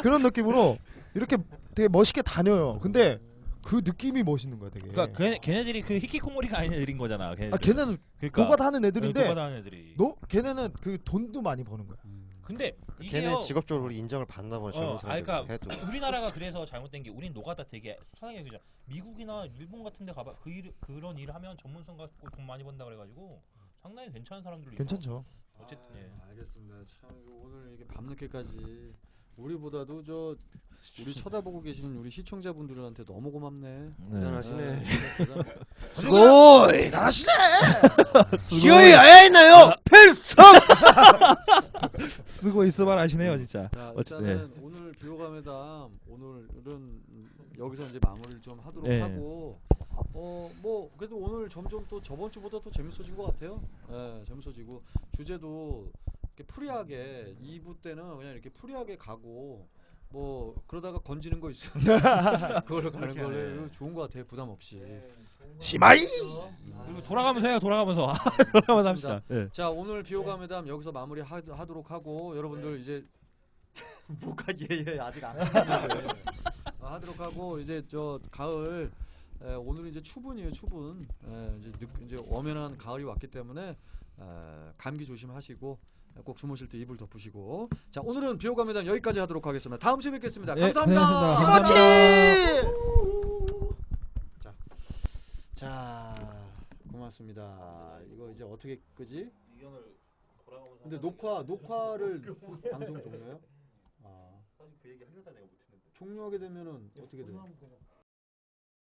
그런 느낌으로 이렇게 되게 멋있게 다녀요. 근데 그 느낌이 멋있는 거야, 되게. 그러니까 걔네들이 그 히키코모리가 아닌 애들인 거잖아. 걔네는 그러니까, 노가다 하는 애들인데 노가다 하는 애들이. 걔네는 그 돈도 많이 버는 거야. 근데 걔네 이게요. 직업적으로 인정을 받나 보네. 젊은 사람들 그러니까 해도. 우리나라가 그래서 잘못된 게 우린 노가다 되게 사랑해 여기죠. 미국이나 일본 같은 데 가봐 그런 일을 하면 전문성 갖고 돈 많이 번다 그래 가지고 상당히 괜찮은 사람들이 괜찮죠. 어쨌든 알겠습니다. 참 오늘 이게 밤늦게까지 우리보다도 우리 쳐다보고 계시는 우리 시청자분들한테 너무 고맙네. 대단하시네. 수고이 나시네. 시어이 아야있나요? 필성. 쓰고 있어만 하시네요, 진짜. 자, 일단은 오늘 비호감회담 오늘은 여기서 이제 마무리를 좀 하도록 하고 뭐 그래도 오늘 점점 또 저번 주보다 또 재밌어진 것 같아요. 예, 재밌어지고 주제도 이렇게 프리하게 2부 때는 그냥 이렇게 프리하게 가고 뭐 그러다가 건지는 거 있어요. 그걸로 가는 걸로 좋은 것 같아요. 부담 없이. 시마이. 그리고 돌아가면서 해요. 돌아가면서 돌아가면서 합시다. 네. 자 오늘 비호감 회담 여기서 마무리 하도록 하고 여러분들 이제 뭐가 예예 아직 안 끝났는데 하도록 하고 이제 저 가을 오늘은 이제 추분이에요. 추분. 이제 엄연한 가을이 왔기 때문에 감기 조심하시고 꼭 주무실 때 이불 덮으시고 자 오늘은 비호감 회담 여기까지 하도록 하겠습니다. 다음 주에 뵙겠습니다. 감사합니다. 김어치. 자 고맙습니다. 이거 이제 어떻게 끄지? 근데 녹화를 방송 종료요? 사실 그 얘기 하려다 내가 못했는데 종료하게 되면은 어떻게 돼?